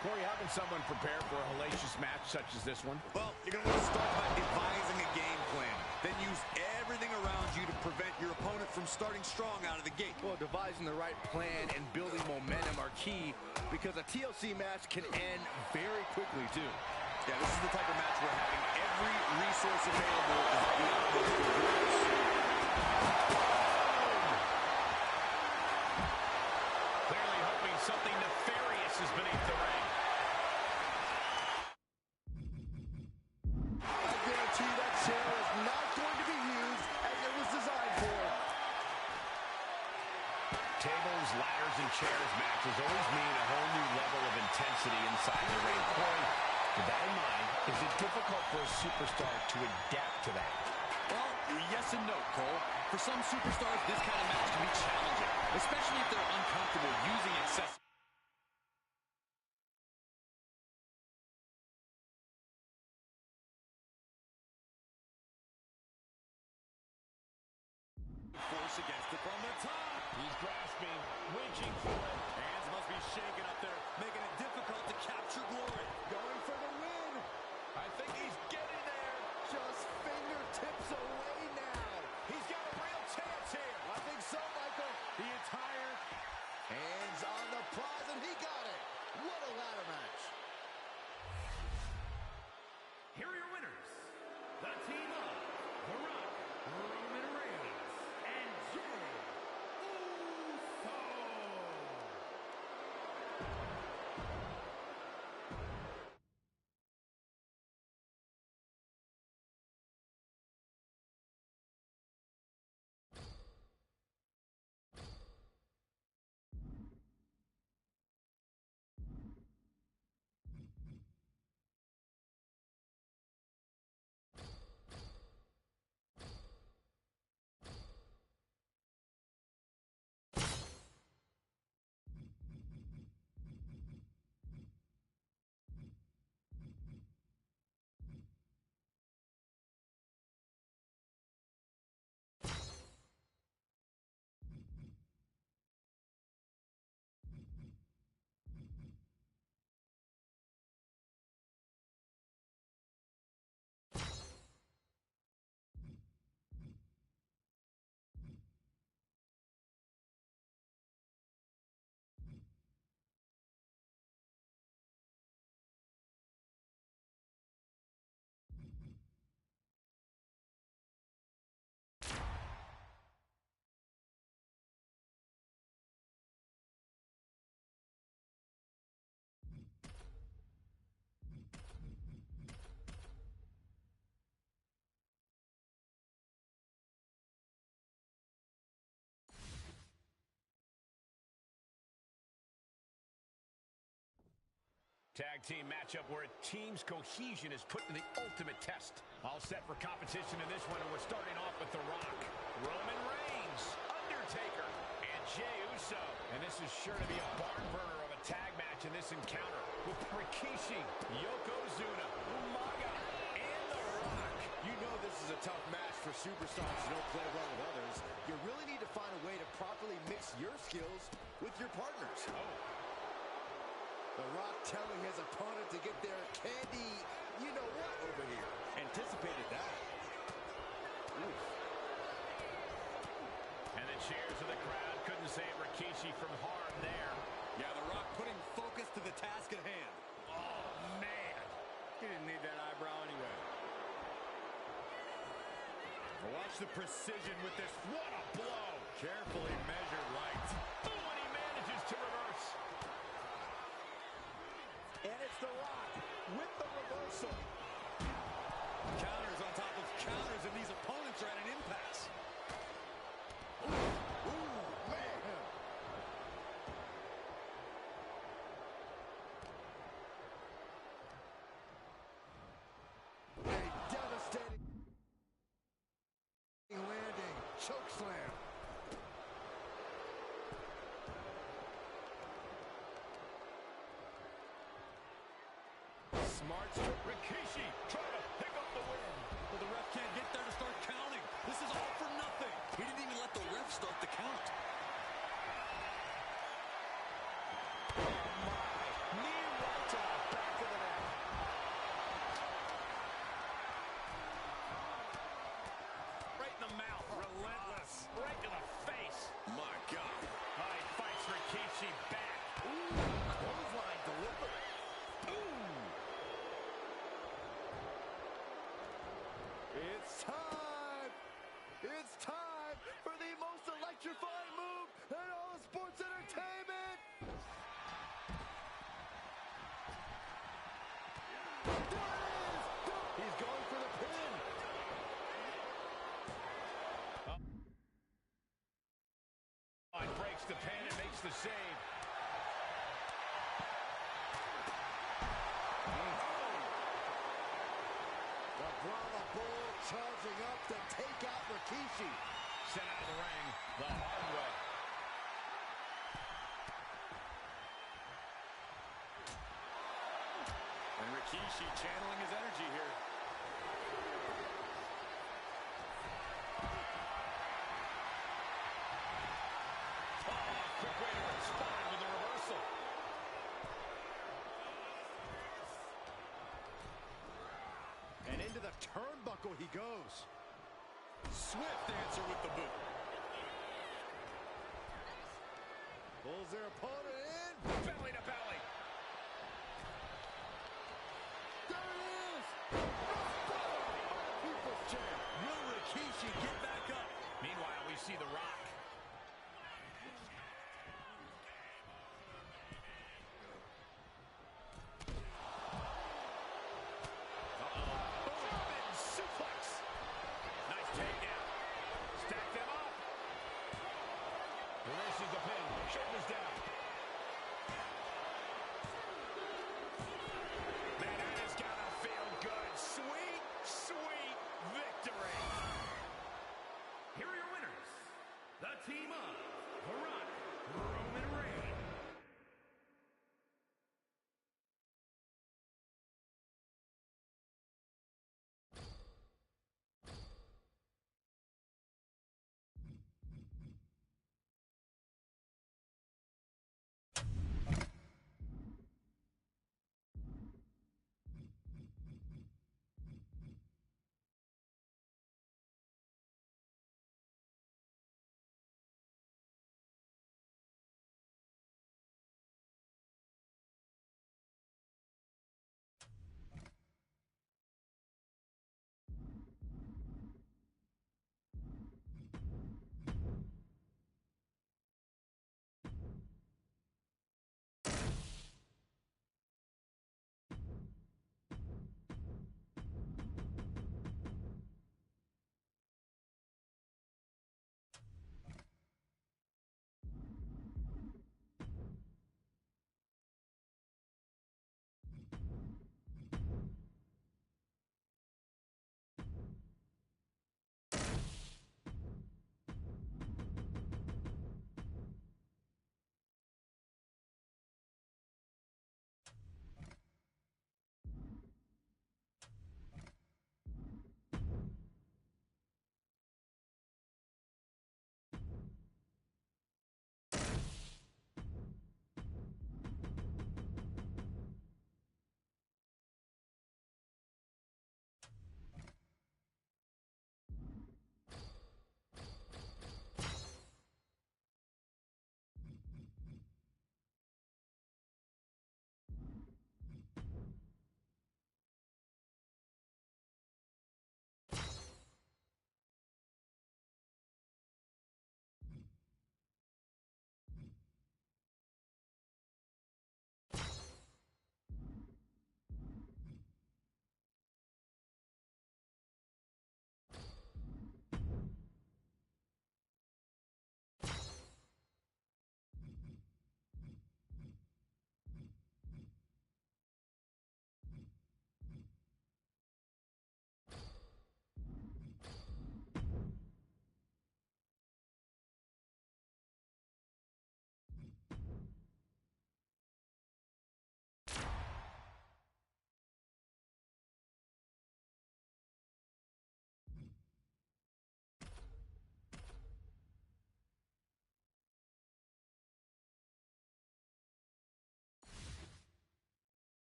Corey, how can someone prepare for a hellacious match such as this one? Well, you're going to want to start by devising a game plan. Then use everything around you to prevent your opponent from starting strong out of the gate. Well, devising the right plan and building momentum are key because a TLC match can end very quickly, too. Yeah, this is the type of match where having every resource available is the utmost importance. Clearly hoping something nefarious is beneath the ring. I guarantee that chair is not going to be used as it was designed for. Tables, ladders, and chairs matches always mean a whole new level of intensity inside the ring. Corey, with that in mind, is it difficult for a superstar to adapt to that? Well, yes and no, Cole. For some superstars, this kind of match can be challenging, especially if they're uncomfortable using excessive force against it from the top. He's grasping, reaching for it. Hands must be shaking up there, making it difficult to capture glory. Going for the win. I think he's getting there. Just fingertips away now. He's got a real chance here. I think so, Michael. The entire Hands on the prize, and he got it. What a ladder match. Here are your winners, the team of The Rock, Roman Reigns, and Jey Uso. tag team matchup where a team's cohesion is put to the ultimate test. All set for competition in this one, and we're starting off with The Rock, Roman Reigns, Undertaker, and Jey Uso. And this is sure to be a barn burner of a tag match in this encounter with Rikishi, Yokozuna, Umaga, and The Rock. You know this is a tough match for superstars who don't play well with others. You really need to find a way to properly mix your skills with your partners. The Rock telling his opponent to get their candy, you know what, over here. Anticipated that. Oof. And the cheers of the crowd couldn't save Rikishi from harm there. Yeah, The Rock putting focus to the task at hand. Oh, man. He didn't need that eyebrow anyway. Watch the precision with this. What a blow. Carefully measured right. Oh, and he manages to reverse. And it's The Rock with the reversal. Counters on top of counters, and these opponents are at an impasse. Ooh, man. A devastating landing. Choke slam. Smart strip. Rikishi trying to pick up the win. But the ref can't get there to start counting. This is all for nothing. He didn't even let the ref start the count. Oh, my. Knee right to He's going for the pin. Breaks the pin and makes the save. The Brahma Bull charging up to take out Rikishi. Sent out of the ring the hard way. And Rikishi channeling his energy here. Quick way to respond with a reversal. And into the turnbuckle he goes. Swift answer with the boot. Pulls their opponent in. Belly to belly. There it is. People's champ. Will Rikishi get back up? Meanwhile, we see The Rock. Shoulders down. Man, that has got to feel good. Sweet, sweet victory. Here are your winners, the team of The Rock, Roman Reigns.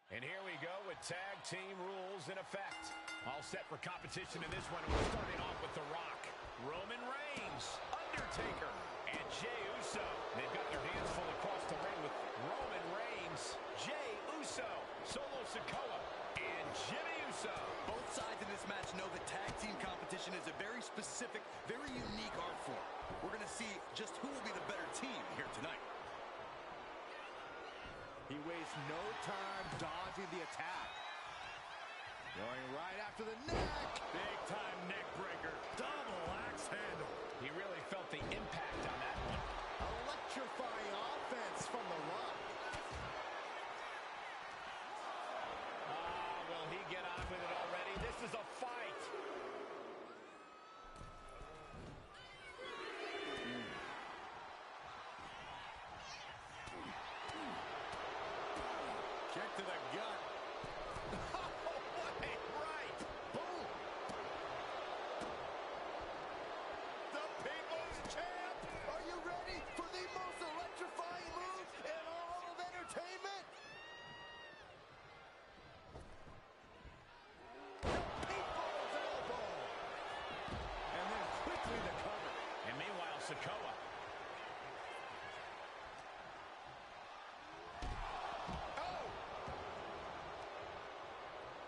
And here we go with tag team rules in effect. All set for competition in this one. We're starting off with The Rock, Roman Reigns, Undertaker, and Jey Uso. They've got their hands full across the ring with Roman Reigns, Jey Uso, Solo Sikoa, and Jimmy Uso. Both sides in this match know that tag team competition is a very specific, very unique art form. We're going to see just who will be the better team here tonight. He wastes no time dodging the attack. Going right after the neck. Big-time neck breaker. Double axe handle. He really felt the impact on that one. Electrifying offense from The Rock. Will he get on with it already? This is a fight. Kick to the gut. Right. Boom. The People's Champ. Are you ready for the most electrifying move in all of entertainment? People's Elbow. And then quickly the cover. And meanwhile, Sikoa.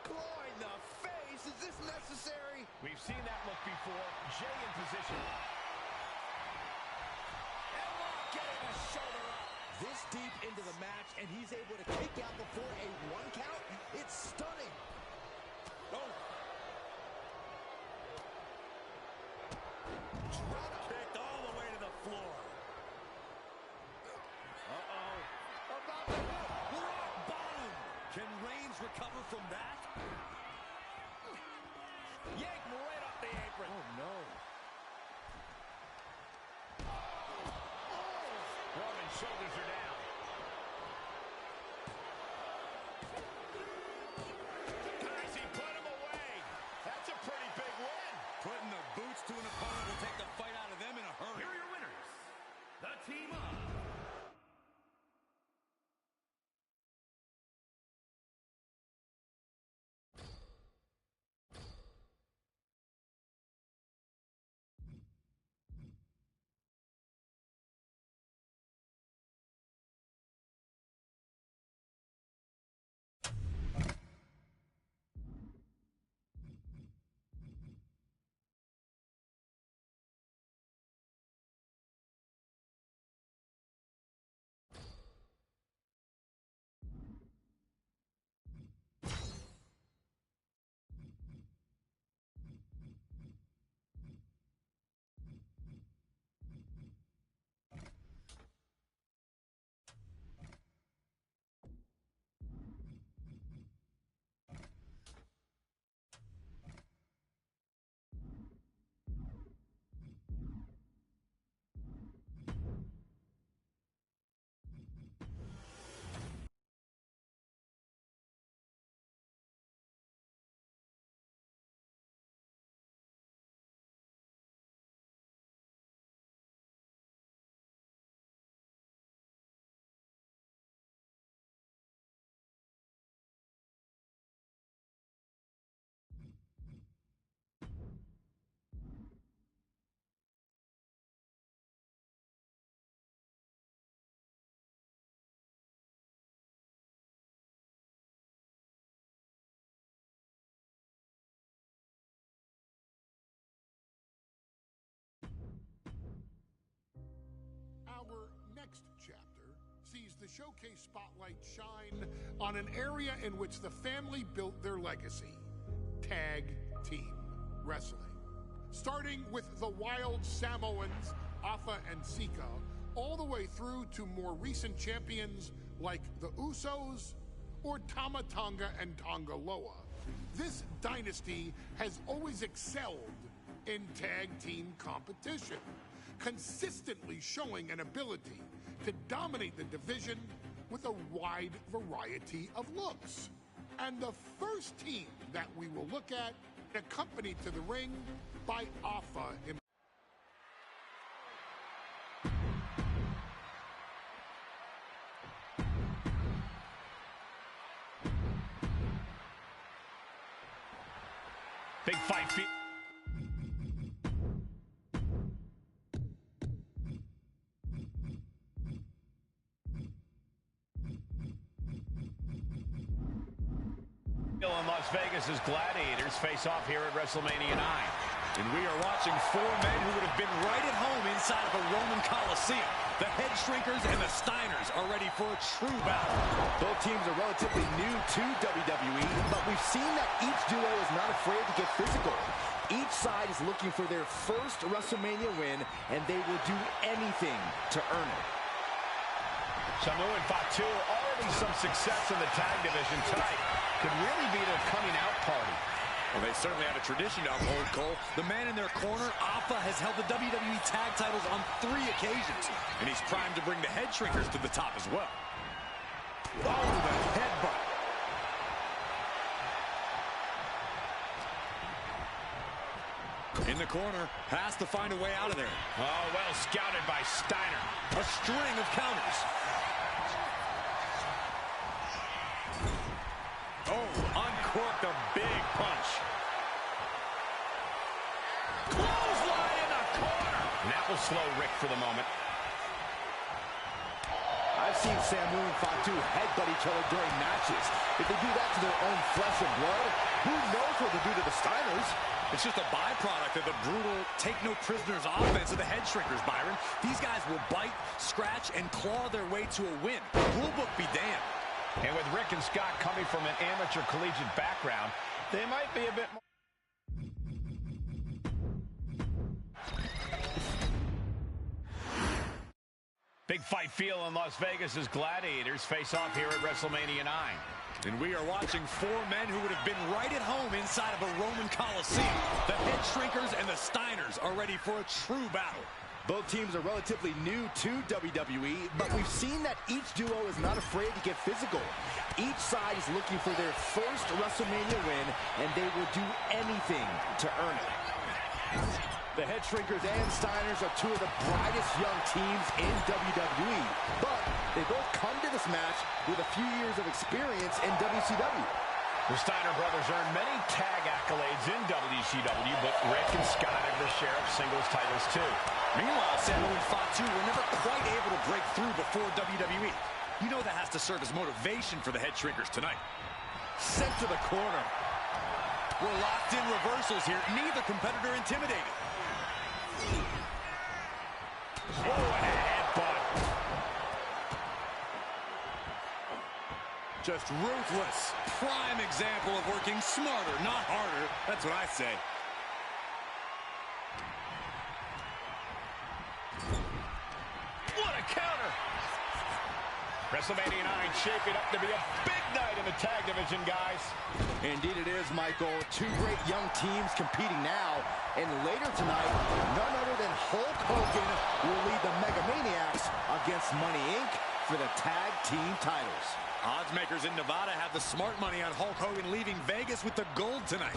Clawing the face. Is this necessary? We've seen that look before. Jay in position. And Rock getting a shoulder up. This deep into the match, and he's able to kick out before a 1 count. It's stunning. Oh. Drop kicked all the way to the floor. Uh-oh. About to hit. Rock bottom. Can Reigns recover from that? Yank right off the apron. Oh, no. Roman's shoulders are down. Guys, he put him away. That's a pretty big win. Putting the boots to an opponent will take the fight out of them in a hurry. Here are your winners. The team of Our next chapter sees the showcase spotlight shine on an area in which the family built their legacy: tag team wrestling. Starting with the Wild Samoans, Afa and Sika, all the way through to more recent champions like the Usos or Tama Tonga and Tonga Loa. This dynasty has always excelled in tag team competition, consistently showing an ability to dominate the division with a wide variety of looks. And the first team that we will look at, accompanied to the ring by Afa himself. Big fight. In Las Vegas as Gladiators face off here at WrestleMania 9. And we are watching four men who would have been right at home inside of a Roman Coliseum. The Head Shrinkers and the Steiners are ready for a true battle. Both teams are relatively new to WWE, but we've seen that each duo is not afraid to get physical. Each side is looking for their first WrestleMania win, and they will do anything to earn it. Samu and Fatu, already some success in the tag division tonight. Could really be their coming out party. Well, they certainly have a tradition to uphold, Cole. The man in their corner, Alpha, has held the WWE tag titles on 3 occasions, and he's primed to bring the Head Shrinkers to the top as well. Oh, the headbutt. In the corner, has to find a way out of there. Oh, well scouted by Steiner. A string of counters. Oh, uncorked a big punch. Clothesline in the corner. And that will slow Rick for the moment. I've seen Samu and Fatu headbutt each other during matches. If they do that to their own flesh and blood, who knows what they'll do to the Steiners? It's just a byproduct of the brutal take-no-prisoners offense of the Head Shrinkers, Byron. These guys will bite, scratch, and claw their way to a win. Rule book be damned. And with Rick and Scott coming from an amateur collegiate background, they might be a bit more... Big fight feel in Las Vegas as Gladiators face off here at WrestleMania 9. And we are watching four men who would have been right at home inside of a Roman Coliseum. The Head Shrinkers and the Steiners are ready for a true battle. Both teams are relatively new to WWE, but we've seen that each duo is not afraid to get physical. Each side is looking for their first WrestleMania win, and they will do anything to earn it. The Head Shrinkers and Steiners are two of the brightest young teams in WWE, but they both come to this match with a few years of experience in WCW. The Steiner brothers earned many tag accolades in WCW, but Rick and Scott have their share of singles titles too. Meanwhile, Samu and Fatu were never quite able to break through before WWE. You know that has to serve as motivation for the Head Shrinkers tonight. Sent to the corner. We're locked in reversals here. Neither competitor intimidated. Oh, and a headbutt. Just ruthless. Prime example of working smarter, not harder. That's what I say. What a counter. WrestleMania 9 shaping up to be a big night in the tag division, guys. Indeed it is, Michael. Two great young teams competing now. And later tonight, none other than Hulk Hogan will lead the Mega Maniacs against Money Inc. for the tag team titles. Odds makers in Nevada have the smart money on Hulk Hogan leaving Vegas with the gold tonight.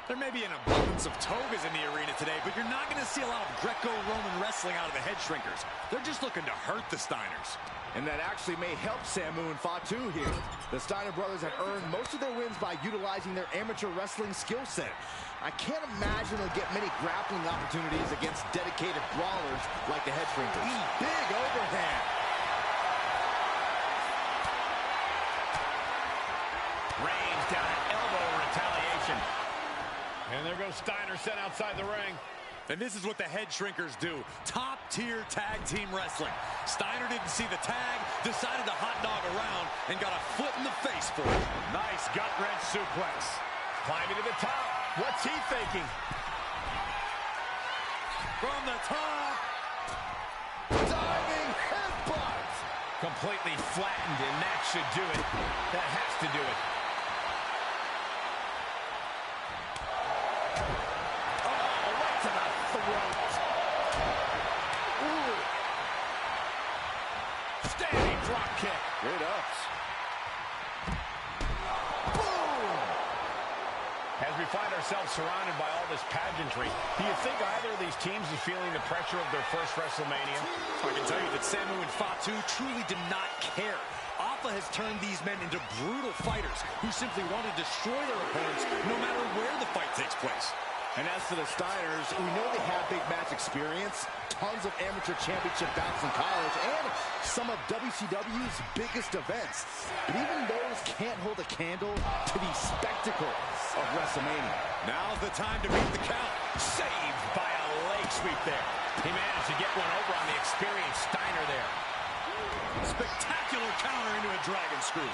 There may be an abundance of togas in the arena today, but you're not going to see a lot of Greco-Roman wrestling out of the Head Shrinkers. They're just looking to hurt the Steiners. And that actually may help Samu and Fatu here. The Steiner brothers have earned most of their wins by utilizing their amateur wrestling skill set. I can't imagine they'll get many grappling opportunities against dedicated brawlers like the Head Shrinkers. Big overhand. Reigns down an elbow retaliation. And there goes Steiner sent outside the ring. And this is what the Head Shrinkers do. Top-tier tag team wrestling. Steiner didn't see the tag, decided to hot dog around, and got a foot in the face for it. Nice gut-wrench suplex. Climbing to the top. What's he thinking? From the top. Diving headbutt. Completely flattened, and that should do it. That has to do it. Standing drop kick. Great ups. Boom! As we find ourselves surrounded by all this pageantry, do you think either of these teams is feeling the pressure of their first WrestleMania? I can tell you that Samu and Fatu truly did not care. Alpha has turned these men into brutal fighters who simply want to destroy their opponents no matter where the fight takes place. And as for the Steiners, we know they have big match experience, tons of amateur championship bouts in college, and some of WCW's biggest events. But even those can't hold a candle to the spectacle of WrestleMania. Now's the time to beat the count. Saved by a leg sweep there. He managed to get one over on the experienced Steiner there. Spectacular counter into a dragon screw.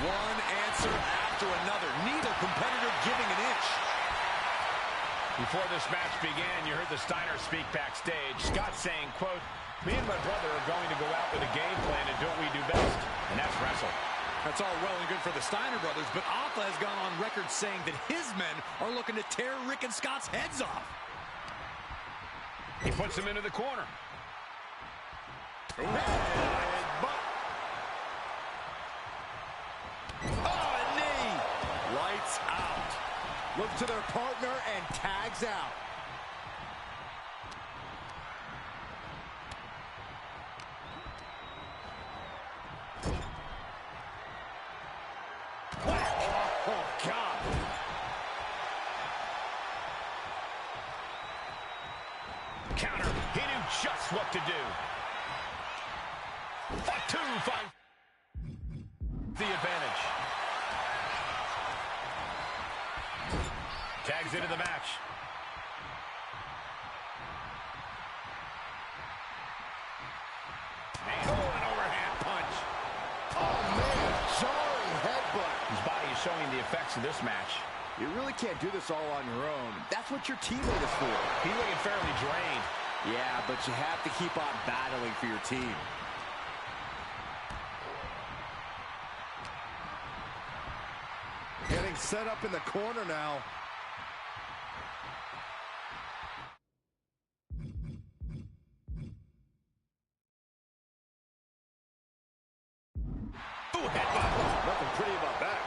One answer after another. Neither competitor giving an inch. Before this match began, you heard the Steiner speak backstage. Scott saying, quote, "Me and my brother are going to go out with a game plan and do what we do best, and that's wrestle." That's all well and good for the Steiner brothers, but Alpha has gone on record saying that his men are looking to tear Rick and Scott's heads off. He puts him into the corner. Headbutt. Oh, a knee. Lights out. Look to their partner and tags out. Oh, God. Counter. He knew just what to do. 2-5. The advantage. Tags into the match. And an overhand punch. Oh, man, jarring headbutt. His body is showing the effects of this match. You really can't do this all on your own. That's what your teammate is for. He's looking fairly drained. Yeah, but you have to keep on battling for your team. Getting set up in the corner now. Ooh, headbutt. Nothing pretty about that.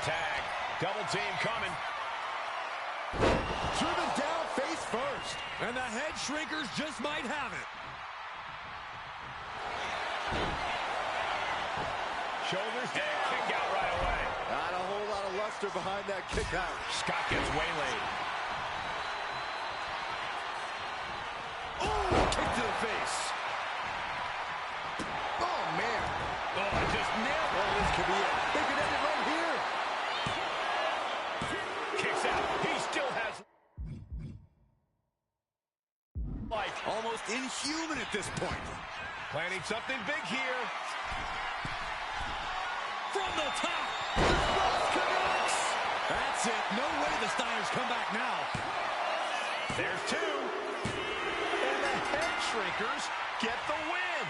Tag. Double team coming. Driven down face first. And the head shrinkers just might have it. Shoulders down. Kick out right away. Not a whole lot of luster behind that kick out. Scott gets waylaid. Oh, kick to the face. Oh, man. Oh, I just nailed it. Oh, this could be it. They could end it right here. Kicks out. He still has life. Almost inhuman at this point. Planning something big here. From the top. Connects. That's it. No way the Steiners come back now. There's two. And the head shrinkers get the win.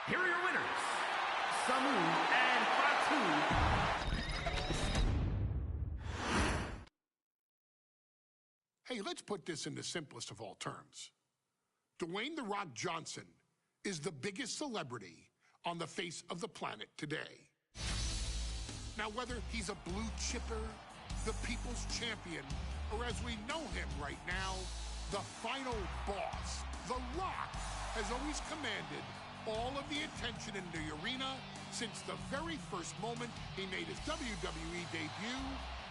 Here are your winners, Samu and Fatu. Hey, let's put this in the simplest of all terms. Dwayne "The Rock" Johnson is the biggest celebrity on the face of the planet today. Now, whether he's a blue chipper, the people's champion, or as we know him right now, the final boss, The Rock has always commanded all of the attention in the arena since the very first moment he made his WWE debut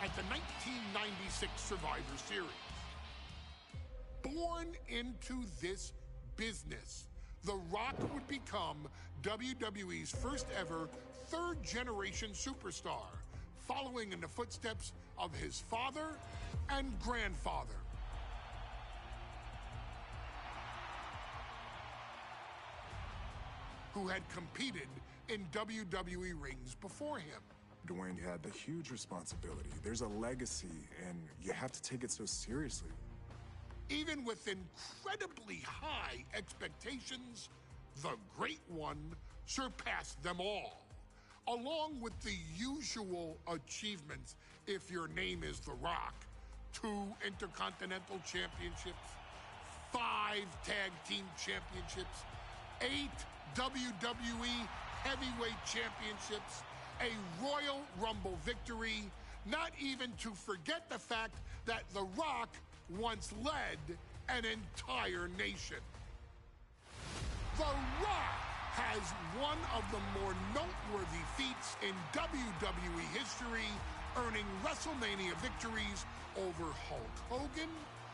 at the 1996 Survivor Series. Born into this business, The Rock would become WWE's first ever third-generation superstar, following in the footsteps of his father and grandfather. Who had competed in WWE rings before him. Dwayne had the huge responsibility. There's a legacy, and you have to take it so seriously. Even with incredibly high expectations, the Great One surpassed them all, along with the usual achievements if your name is The Rock. 2 Intercontinental Championships, 5 Tag Team Championships, 8 WWE Heavyweight Championships, a Royal Rumble victory, not even to forget the fact that The Rock once led an entire nation. The Rock has one of the more noteworthy feats in WWE history, earning WrestleMania victories over Hulk Hogan,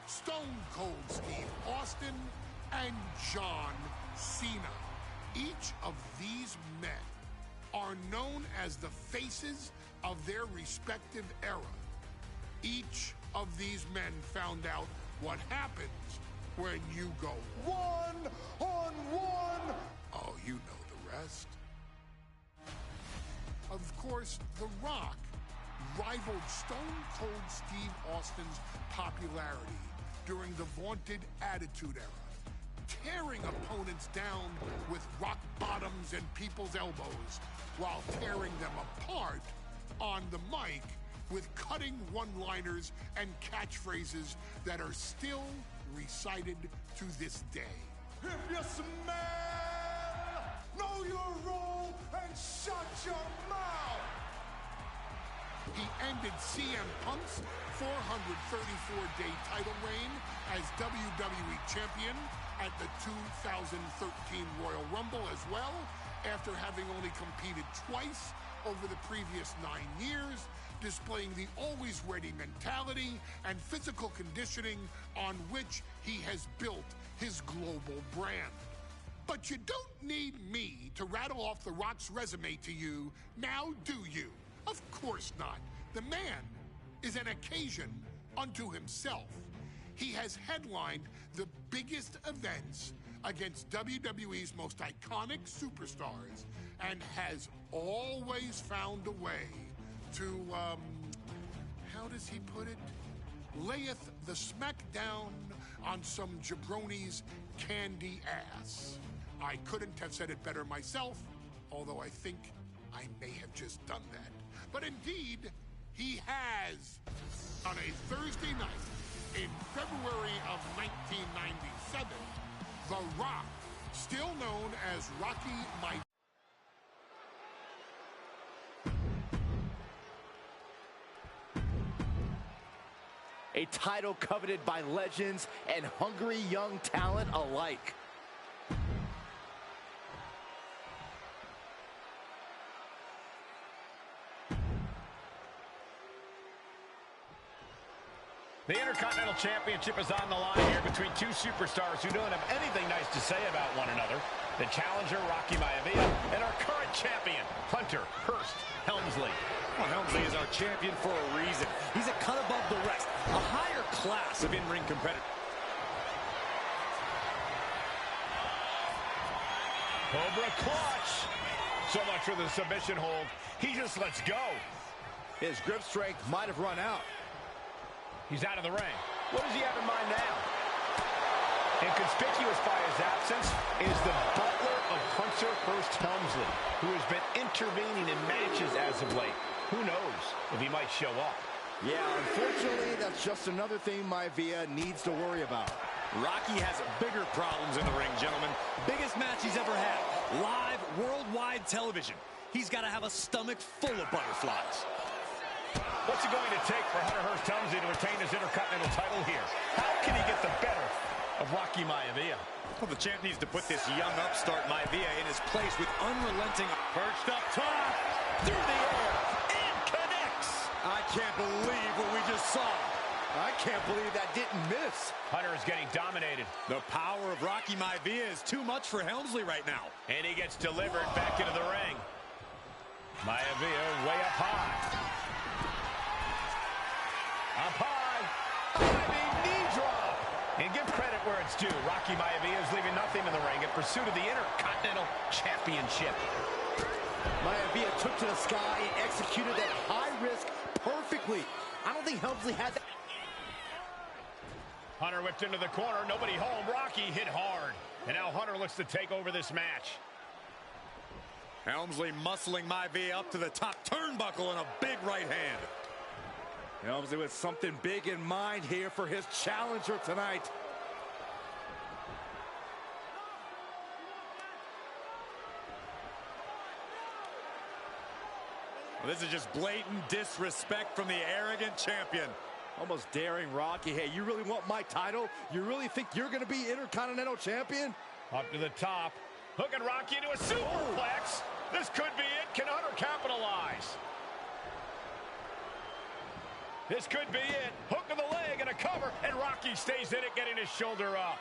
Stone Cold Steve Austin, and John Cena. Each of these men are known as the faces of their respective era. Each of these men found out what happens when you go one-on-one. Oh, you know the rest. Of course, The Rock rivaled Stone Cold Steve Austin's popularity during the vaunted Attitude Era, tearing opponents down with rock bottoms and people's elbows while tearing them apart on the mic with cutting one-liners and catchphrases that are still recited to this day. If you smell, know your role and shut your mouth. He ended CM Punk's 434-day title reign as WWE Champion at the 2013 Royal Rumble as well, after having only competed twice over the previous 9 years, displaying the always-ready mentality and physical conditioning on which he has built his global brand. But you don't need me to rattle off The Rock's resume to you, now do you? Of course not. The man is an occasion unto himself. He has headlined the biggest events against WWE's most iconic superstars and has always found a way to, how does he put it? Layeth the smackdown on some jabroni's candy ass. I couldn't have said it better myself, although I think I may have just done that. But indeed, he has. On a Thursday night in February of 1997, The Rock, still known as Rocky Maivia, A title coveted by legends and hungry young talent alike. The Intercontinental Championship is on the line here between two superstars who don't have anything nice to say about one another. The challenger, Rocky Maivia, and our current champion, Hunter Hearst Helmsley. Well, Helmsley is our champion for a reason. He's a cut above the rest, a higher class of in-ring competitor. Cobra clutch. So much for the submission hold. He just lets go. His grip strength might have run out. He's out of the ring. What does he have in mind now? Inconspicuous by his absence is the butler of Hunter Hearst Helmsley, who has been intervening in matches as of late. Who knows if he might show up? Yeah, unfortunately, that's just another thing Maivia needs to worry about. Rocky has bigger problems in the ring, gentlemen. Biggest match he's ever had. Live, worldwide television. He's got to have a stomach full of butterflies. What's it going to take for Hunter Hearst Helmsley to retain his Intercontinental title here? How can he get the better of Rocky Maivia? Well, the champ needs to put this young upstart Maivia in his place with unrelenting. Perched up top, through the air, and connects. I can't believe what we just saw. I can't believe that didn't miss. Hunter is getting dominated. The power of Rocky Maivia is too much for Helmsley right now. And he gets delivered back into the ring. Maivia way up high. Up high, diving knee drop. And give credit where it's due. Rocky Maivia is leaving nothing in the ring in pursuit of the Intercontinental Championship. Maivia took to the sky and executed that high risk perfectly. I don't think Helmsley had that. Hunter whipped into the corner, nobody home. Rocky hit hard. And now Hunter looks to take over this match. Helmsley muscling Maivia up to the top turnbuckle and a big right hand. Helmsley with something big in mind here for his challenger tonight. Well, this is just blatant disrespect from the arrogant champion. Almost daring Rocky. Hey, you really want my title? You really think you're going to be Intercontinental Champion? Up to the top. Hooking Rocky into a superplex. This could be it. Can Hunter capitalize? This could be it. Hook of the leg and a cover, and Rocky stays in it, getting his shoulder up.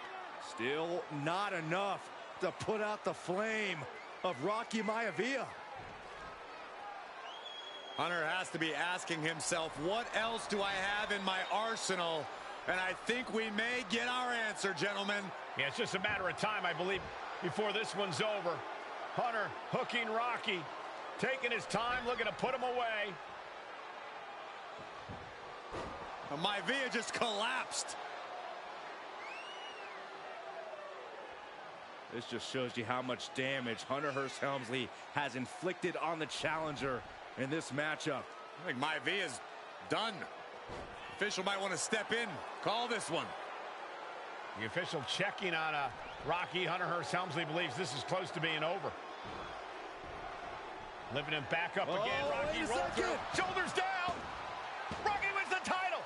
Still not enough to put out the flame of Rocky Maivia. Hunter has to be asking himself, what else do I have in my arsenal? And I think we may get our answer, gentlemen. Yeah, it's just a matter of time, I believe, before this one's over. Hunter hooking Rocky, taking his time, looking to put him away. Maivia just collapsed. This just shows you how much damage Hunter Hearst Helmsley has inflicted on the challenger in this matchup. I think Maivia's done. Official might want to step in, call this one. The official checking on Rocky. Hunter Hearst Helmsley believes this is close to being over. Lifting him back up again. Rocky rolls through. Shoulders down. Rocky wins the title.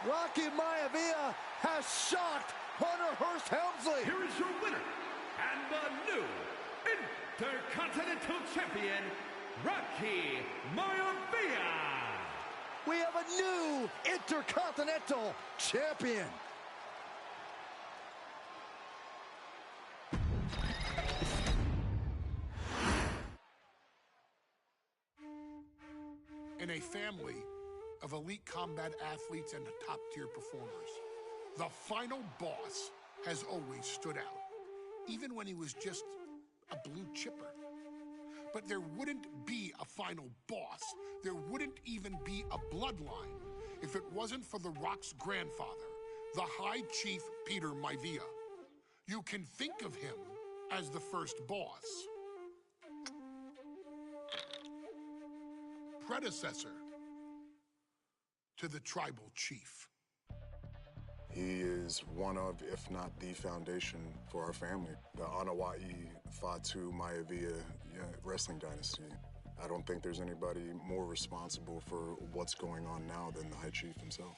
Rocky Maivia has shocked Hunter Hearst Helmsley. Here is your winner and the new Intercontinental Champion, Rocky Maivia. We have a new Intercontinental Champion. In a family of elite combat athletes and top-tier performers, the final boss has always stood out, even when he was just a blue chipper. But there wouldn't be a final boss. There wouldn't even be a bloodline if it wasn't for The Rock's grandfather, the High Chief Peter Maivia. You can think of him as the first boss. Predecessor to the tribal chief. He is one of, if not the foundation for our family. The Wwe 2K25 wrestling dynasty. I don't think there's anybody more responsible for what's going on now than the High Chief himself.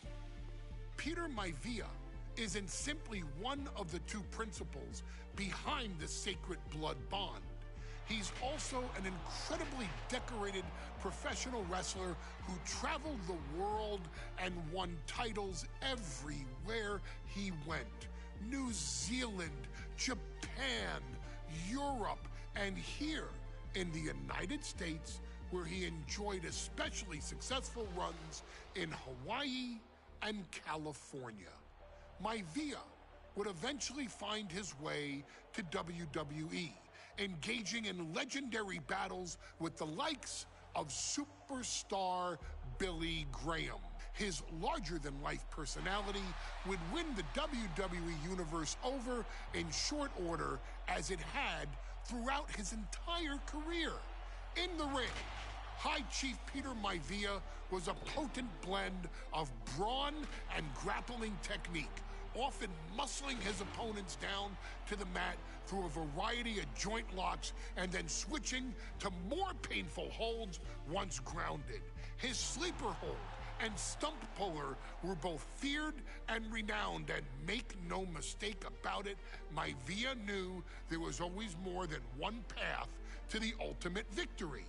Peter Maivia isn't simply one of the two principals behind the sacred blood bond. He's also an incredibly decorated professional wrestler who traveled the world and won titles everywhere he went. New Zealand, Japan, Europe, and here in the United States, where he enjoyed especially successful runs in Hawaii and California. Maivia would eventually find his way to WWE, engaging in legendary battles with the likes of superstar Billy Graham. His larger-than-life personality would win the WWE Universe over in short order, as it had throughout his entire career. In the ring, High Chief Peter Maivia was a potent blend of brawn and grappling technique, often muscling his opponents down to the mat through a variety of joint locks and then switching to more painful holds once grounded. His sleeper hold and stump puller were both feared and renowned, and make no mistake about it, Maivia knew there was always more than one path to the ultimate victory.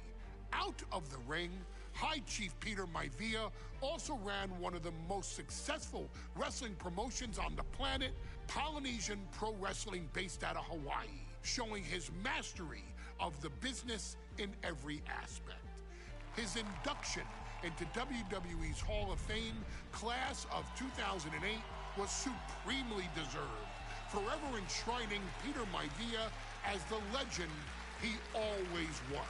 Out of the ring, High Chief Peter Maivia also ran one of the most successful wrestling promotions on the planet, Polynesian Pro Wrestling, based out of Hawaii, showing his mastery of the business in every aspect. His induction into WWE's Hall of Fame class of 2008 was supremely deserved, forever enshrining Peter Maivia as the legend he always was.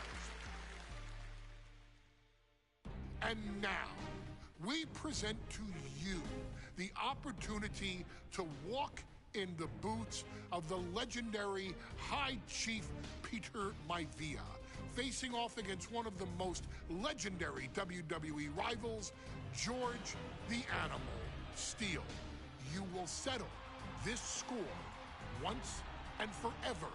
And now, we present to you the opportunity to walk in the boots of the legendary High Chief Peter Maivia, facing off against one of the most legendary WWE rivals, George the Animal Steele. You will settle this score once and forever,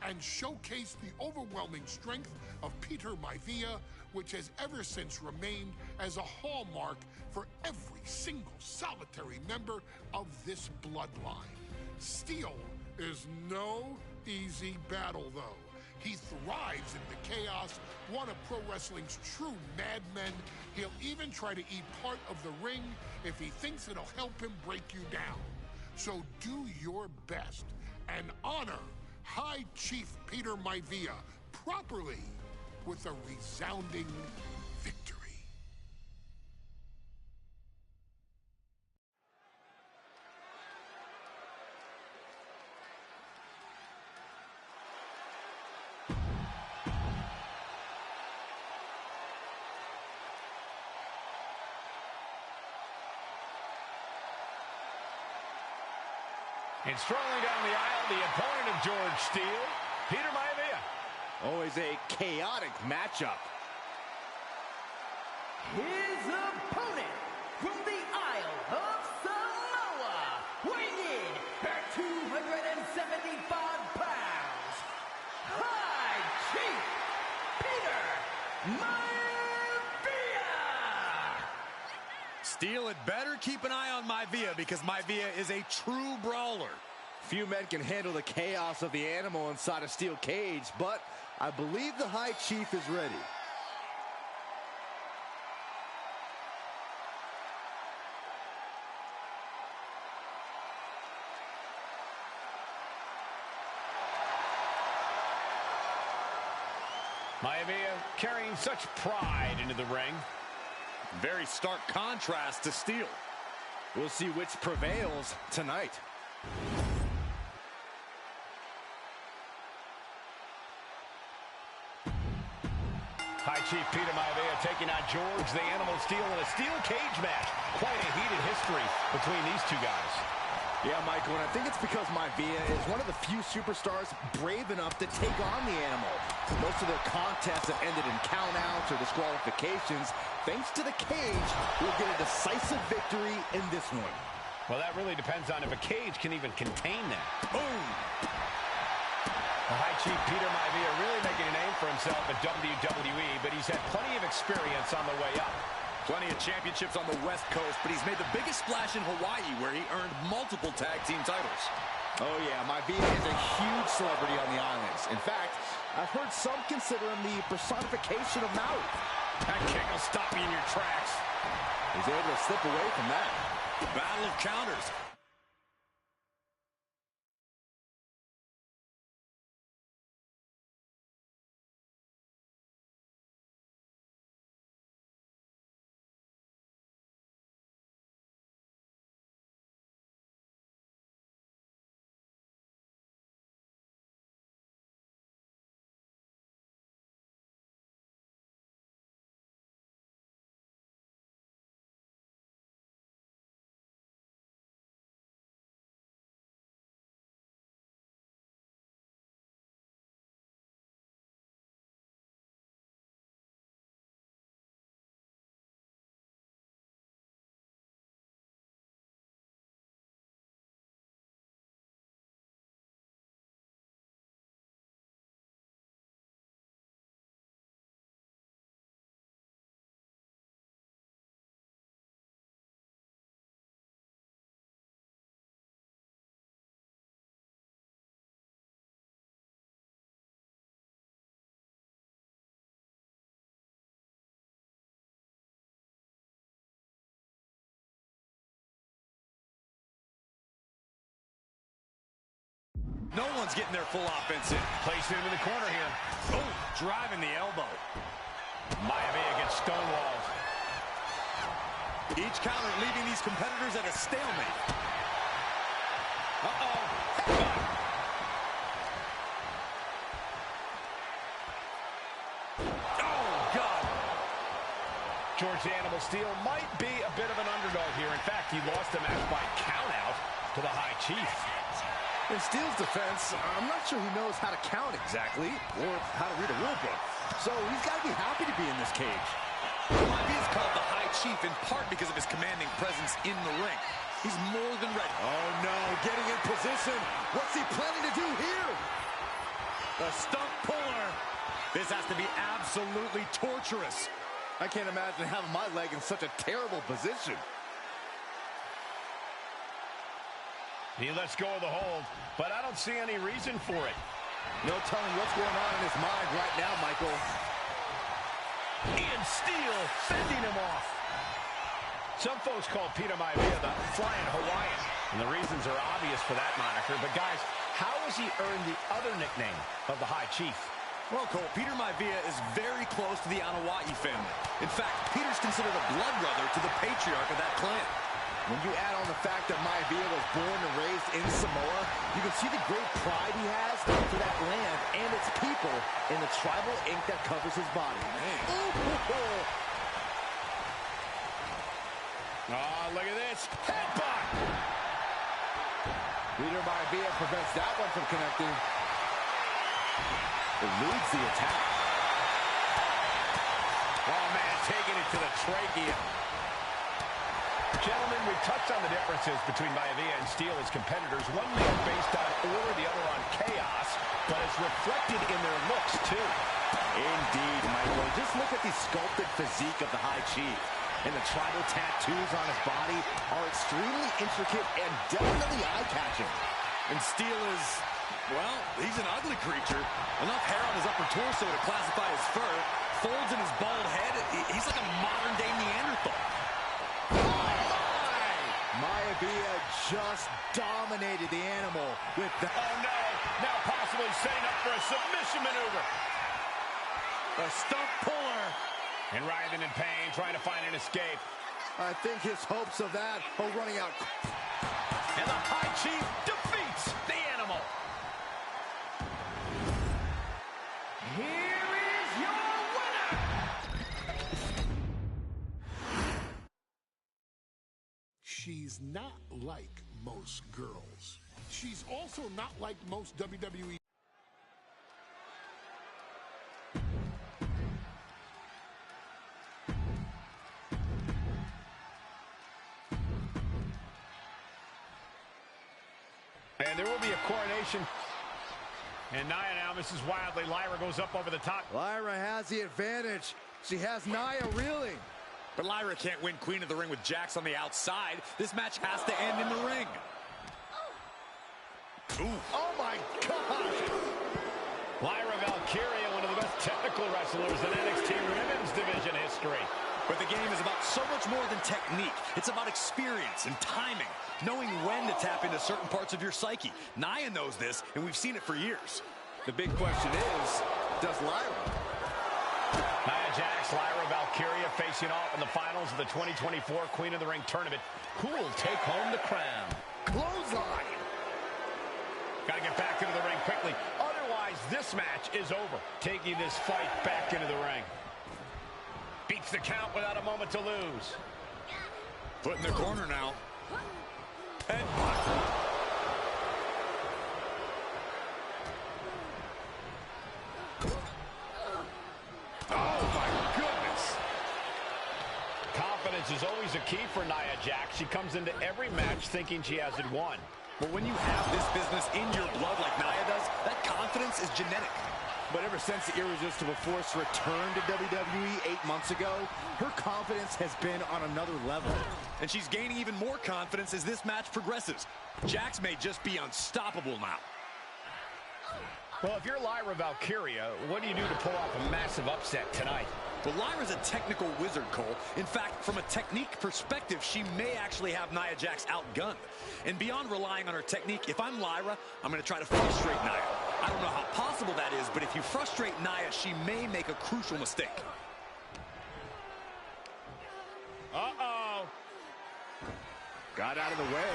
and showcase the overwhelming strength of Peter Maivia, which has ever since remained as a hallmark for every single solitary member of this bloodline. Steele is no easy battle, though. He thrives in the chaos, one of pro wrestling's true madmen. He'll even try to eat part of the ring if he thinks it'll help him break you down. So do your best and honor High Chief Peter Maivia properly with a resounding victory. And strolling down the aisle, the opponent of George Steele, Peter Maivia. Always a chaotic matchup. His opponent from the Isle of Samoa, weighing in at 275 pounds, High Chief Peter Maivia! Steele had better keep an eye on Maivia because Maivia is a true brawler. Few men can handle the chaos of the animal inside a steel cage, but I believe the High Chief is ready. Maivia carrying such pride into the ring. Very stark contrast to Steele. We'll see which prevails tonight. High Chief Peter Maivia taking on George the Animal Steele in a steel cage match. Quite a heated history between these two guys. Yeah, Michael, and I think it's because Maivia is one of the few superstars brave enough to take on the animal. Most of their contests have ended in countouts or disqualifications. Thanks to the cage, we'll get a decisive victory in this one. Well, that really depends on if a cage can even contain them. Boom! The High Chief Peter Maivia really making a name for himself at WWE, but he's had plenty of experience on the way up. Plenty of championships on the West Coast, but he's made the biggest splash in Hawaii, where he earned multiple tag team titles. Oh, yeah, Maivia is a huge celebrity on the islands. In fact, I've heard some consider him the personification of Maui. That kick will stop you in your tracks. He's able to slip away from that. Battle of counters. No one's getting their full offense in. Placed into the corner here. Oh, driving the elbow. Maivia gets stonewalled. Each counter leaving these competitors at a stalemate. Uh-oh. Oh, God. George the Animal Steele might be a bit of an underdog here. In fact, he lost the match by countout to the High Chief. In Steele's defense, I'm not sure he knows how to count exactly or how to read a rule book. So he's got to be happy to be in this cage. Maivia is called the High Chief in part because of his commanding presence in the ring. He's more than ready. Oh, no, getting in position. What's he planning to do here? The stump puller. This has to be absolutely torturous. I can't imagine having my leg in such a terrible position. He lets go of the hold, but I don't see any reason for it. No telling what's going on in his mind right now, Michael. Ian Steele fending him off. Some folks call Peter Maivia the Flying Hawaiian, and the reasons are obvious for that moniker. But, guys, how has he earned the other nickname of the High Chief? Well, Cole, Peter Maivia is very close to the Anawai family. In fact, Peter's considered a blood brother to the patriarch of that clan. When you add on the fact that Maivia was born and raised in Samoa, you can see the great pride he has for that land and its people in the tribal ink that covers his body. Oh, look at this. Headbutt! Peter Maivia prevents that one from connecting. Eludes the attack. Oh, man, taking it to the trachea. Gentlemen, we've touched on the differences between Maivia and Steele as competitors. One man based on order, the other on chaos, but it's reflected in their looks, too. Indeed, Michael. Just look at the sculpted physique of the High Chief. And the tribal tattoos on his body are extremely intricate and definitely eye-catching. And Steele is, well, he's an ugly creature. Enough hair on his upper torso to classify as fur. Folds in his bald head. He's like a modern-day Neanderthal. Maivia just dominated the animal with the... Oh, no. Now possibly setting up for a submission maneuver. A stump puller. And writhing in pain, trying to find an escape. I think his hopes of that are running out. And the High Chief defeats the animal. Here is your winner! She's not like most girls. She's also not like most WWE. And there will be a coronation. And Nia now misses wildly. Lyra goes up over the top. Lyra has the advantage. She has Nia reeling. But Lyra can't win Queen of the Ring with Jax on the outside. This match has to end in the ring. Ooh. Oh, my gosh. Lyra Valkyria, one of the best technical wrestlers in NXT Women's Division history. But the game is about so much more than technique. It's about experience and timing, knowing when to tap into certain parts of your psyche. Nia knows this, and we've seen it for years. The big question is, does Lyra? Nia Jax, Lyra Valkyria facing off in the finals of the 2024 Queen of the Ring tournament. Who will take home the crown? Clothesline. Got to get back into the ring quickly. Otherwise, this match is over. Taking this fight back into the ring. Beats the count without a moment to lose. Foot in the corner now. And oh, my goodness. Confidence is always a key for Nia Jax. She comes into every match thinking she has it won. But when you have this business in your blood like Nia does, that confidence is genetic. But ever since the Irresistible Force returned to WWE 8 months ago, her confidence has been on another level. And she's gaining even more confidence as this match progresses. Jax may just be unstoppable now. Well, if you're Lyra Valkyria, what do you do to pull off a massive upset tonight? Well, Lyra's a technical wizard, Cole. In fact, from a technique perspective, she may actually have Nia Jax outgunned. And beyond relying on her technique, if I'm Lyra, I'm going to try to frustrate Nia. I don't know how possible that is, but if you frustrate Nia, she may make a crucial mistake. Uh-oh. Got out of the way.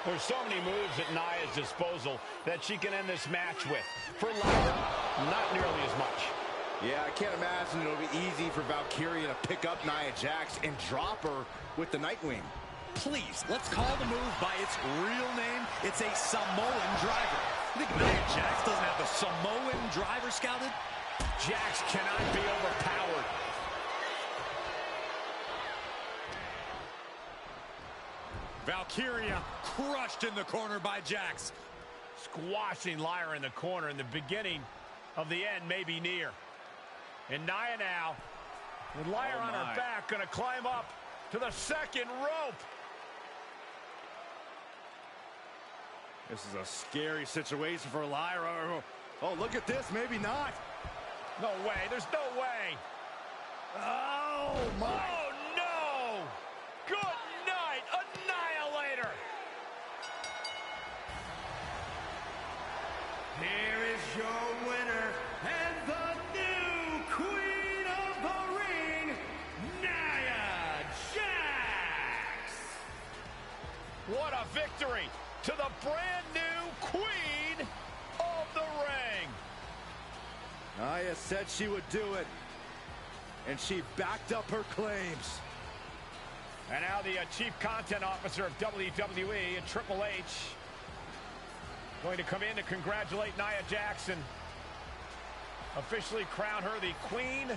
There's so many moves at Nia's disposal that she can end this match with. For Lyra, not nearly as much. Yeah, I can't imagine it'll be easy for Valkyria to pick up Nia Jax and drop her with the Nightwing. Please, let's call the move by its real name. It's a Samoan driver. You think Nia Jax doesn't have the Samoan driver scouted? Jax cannot be overpowered. Valkyria crushed in the corner by Jax. Squashing Lyra in the corner, and the beginning of the end may be near. And Nia now, with Lyra on her back, going to climb up to the second rope. This is a scary situation for Lyra. Oh, look at this. Maybe not. No way. There's no way. Oh, my. Oh, no. Good night, Annihilator. Here is your winner and the new Queen of the Ring, Nia Jax. What a victory to the brand new Queen of the Ring. Nia said she would do it, and she backed up her claims. And now the Chief Content Officer of WWE and Triple H going to come in to congratulate Nia Jax, officially crown her the Queen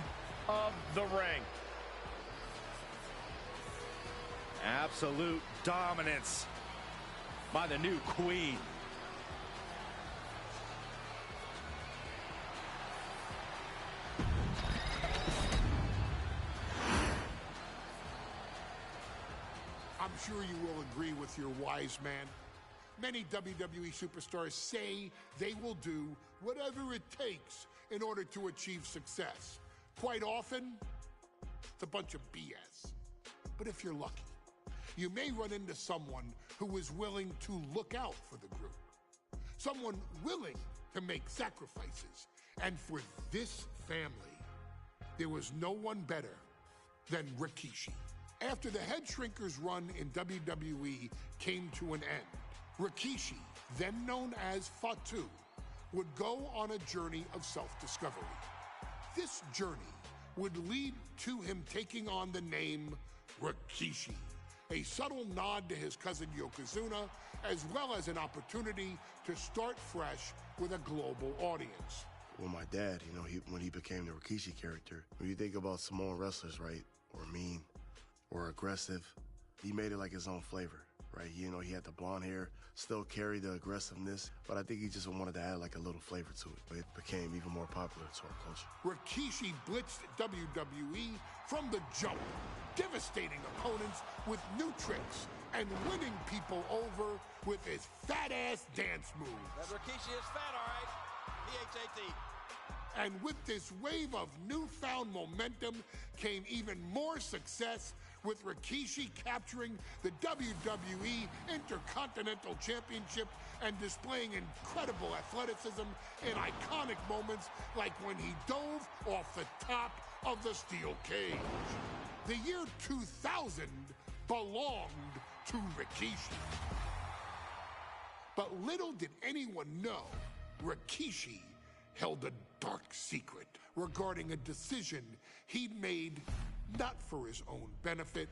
of the Ring. Absolute dominance by the new Queen. I'm sure you will agree with your wise man. Many WWE superstars say they will do whatever it takes in order to achieve success. Quite often, it's a bunch of BS. But if you're lucky, you may run into someone who is willing to look out for the group. Someone willing to make sacrifices. And for this family, there was no one better than Rikishi. After the Head Shrinkers run in WWE came to an end, Rikishi, then known as Fatu, would go on a journey of self-discovery. This journey would lead to him taking on the name Rikishi, a subtle nod to his cousin Yokozuna, as well as an opportunity to start fresh with a global audience. Well, my dad, when he became the Rikishi character, when you think about Samoan wrestlers, right, or mean, or aggressive, he made it like his own flavor, right? He had the blonde hair, still carried the aggressiveness, but I think he just wanted to add like a little flavor to it. But it became even more popular to our culture. Rikishi blitzed WWE from the jump, devastating opponents with new tricks and winning people over with his fat-ass dance moves. That Rikishi is fat, all right. P-H-A-T. And with this wave of newfound momentum came even more success, with Rikishi capturing the WWE Intercontinental Championship and displaying incredible athleticism in iconic moments like when he dove off the top of the steel cage. The year 2000 belonged to Rikishi. But little did anyone know, Rikishi held a dark secret regarding a decision he'd made not for his own benefit,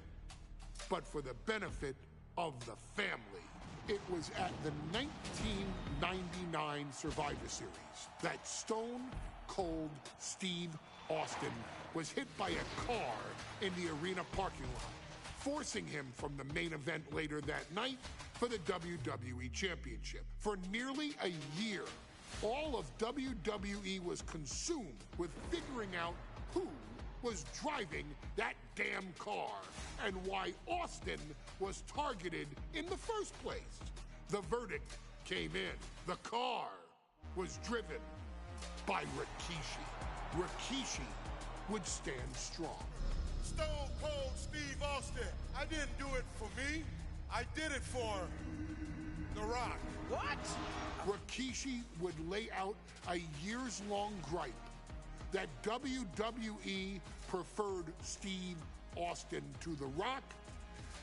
but for the benefit of the family. It was at the 1999 Survivor Series that Stone Cold Steve Austin was hit by a car in the arena parking lot, forcing him from the main event later that night for the WWE Championship. For nearly a year, all of WWE was consumed with figuring out who was driving that damn car and why Austin was targeted in the first place. The verdict came in. The car was driven by Rikishi. Rikishi would stand strong. Stone Cold Steve Austin. I didn't do it for me. I did it for The Rock. What? Rikishi would lay out a years-long gripe that WWE preferred Steve Austin to The Rock,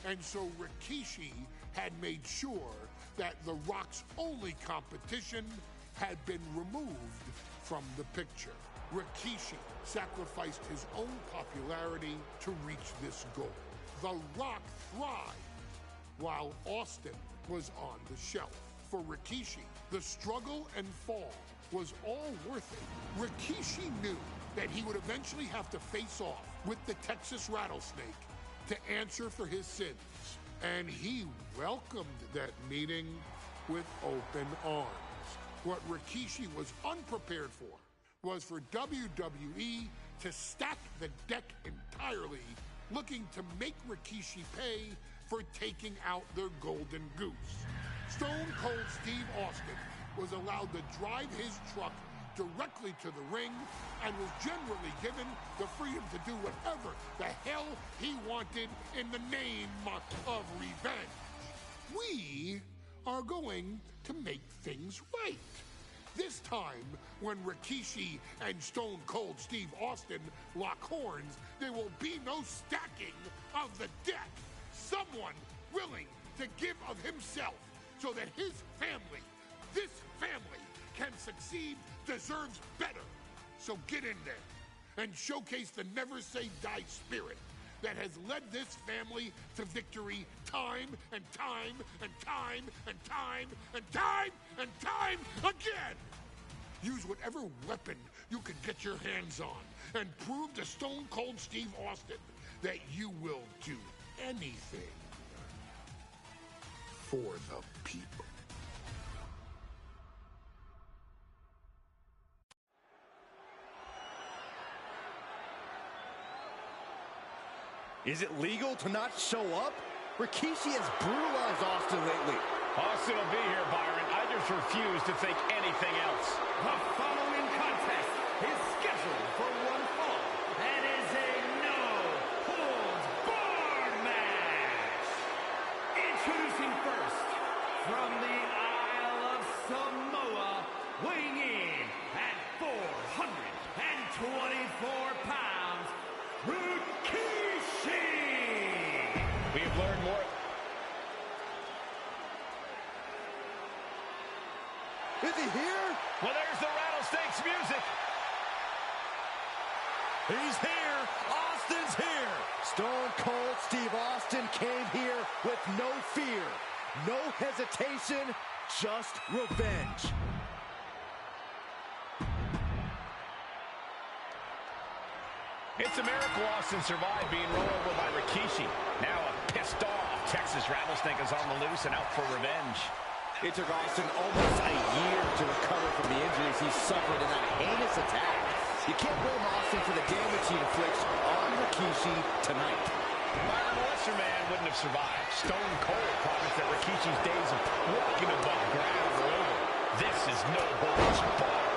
and so Rikishi had made sure that The Rock's only competition had been removed from the picture. Rikishi sacrificed his own popularity to reach this goal. The Rock thrived while Austin was on the shelf. For Rikishi, the struggle and fall was all worth it. Rikishi knew that he would eventually have to face off with the Texas Rattlesnake to answer for his sins. And he welcomed that meeting with open arms. What Rikishi was unprepared for was for WWE to stack the deck entirely, looking to make Rikishi pay for taking out their golden goose. Stone Cold Steve Austin was allowed to drive his truck directly to the ring and was generally given the freedom to do whatever the hell he wanted in the name of revenge. We are going to make things right. This time, when Rikishi and Stone Cold Steve Austin lock horns, there will be no stacking of the deck. Someone willing to give of himself so that his family, this family, can succeed, deserves better. So get in there and showcase the never say die spirit that has led this family to victory time and time and time and time and time and time again. Use whatever weapon you can get your hands on and prove to Stone Cold Steve Austin that you will do anything for the people. Is it legal to not show up? Rikishi has brutalized Austin lately. Austin will be here, Byron. I just refuse to think anything else. The following contest is scheduled for one fall and is a no-holds-barred match. Introducing first, from the Isle of Samoa, weighing in at 424 pounds, Rikishi! We have learned more. Is he here? Well, there's the Rattlesnakes music. He's here. Austin's here. Stone Cold Steve Austin came here with no fear, no hesitation, just revenge. It's a miracle Austin survived being rolled over by Rikishi. Now a pissed off Texas Rattlesnake is on the loose and out for revenge. It took Austin almost a year to recover from the injuries he suffered in that heinous attack. You can't blame Austin for the damage he inflicts on Rikishi tonight. Byron, a lesser man wouldn't have survived. Stone Cold promised that Rikishi's days of walking above ground are over. This is no holds barred.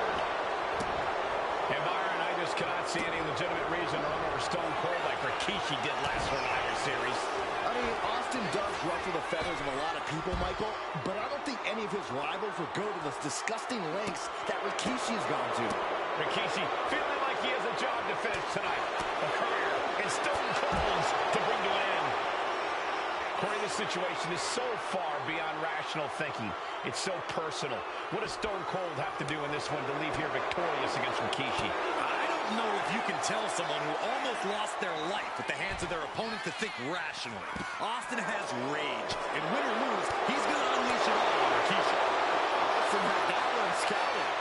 And Byron, I just cannot see any legitimate reason to run over Stone Cold like Rikishi did last Survivor Series. I mean, Austin does ruffle the feathers of a lot of people, Michael, but I don't think any of his rivals would go to the disgusting lengths that Rikishi's gone to. Rikishi feeling like he has a job to finish tonight. A career in Stone Cold's to bring to an end. Corey, this situation is so far beyond rational thinking. It's so personal. What does Stone Cold have to do in this one to leave here victorious against Rikishi? I don't know if you can tell someone who almost lost their life at the hands of their opponent to think rationally. Austin has rage, and win or lose, he's going to unleash it all on Rikishi. Austin had that one scouted.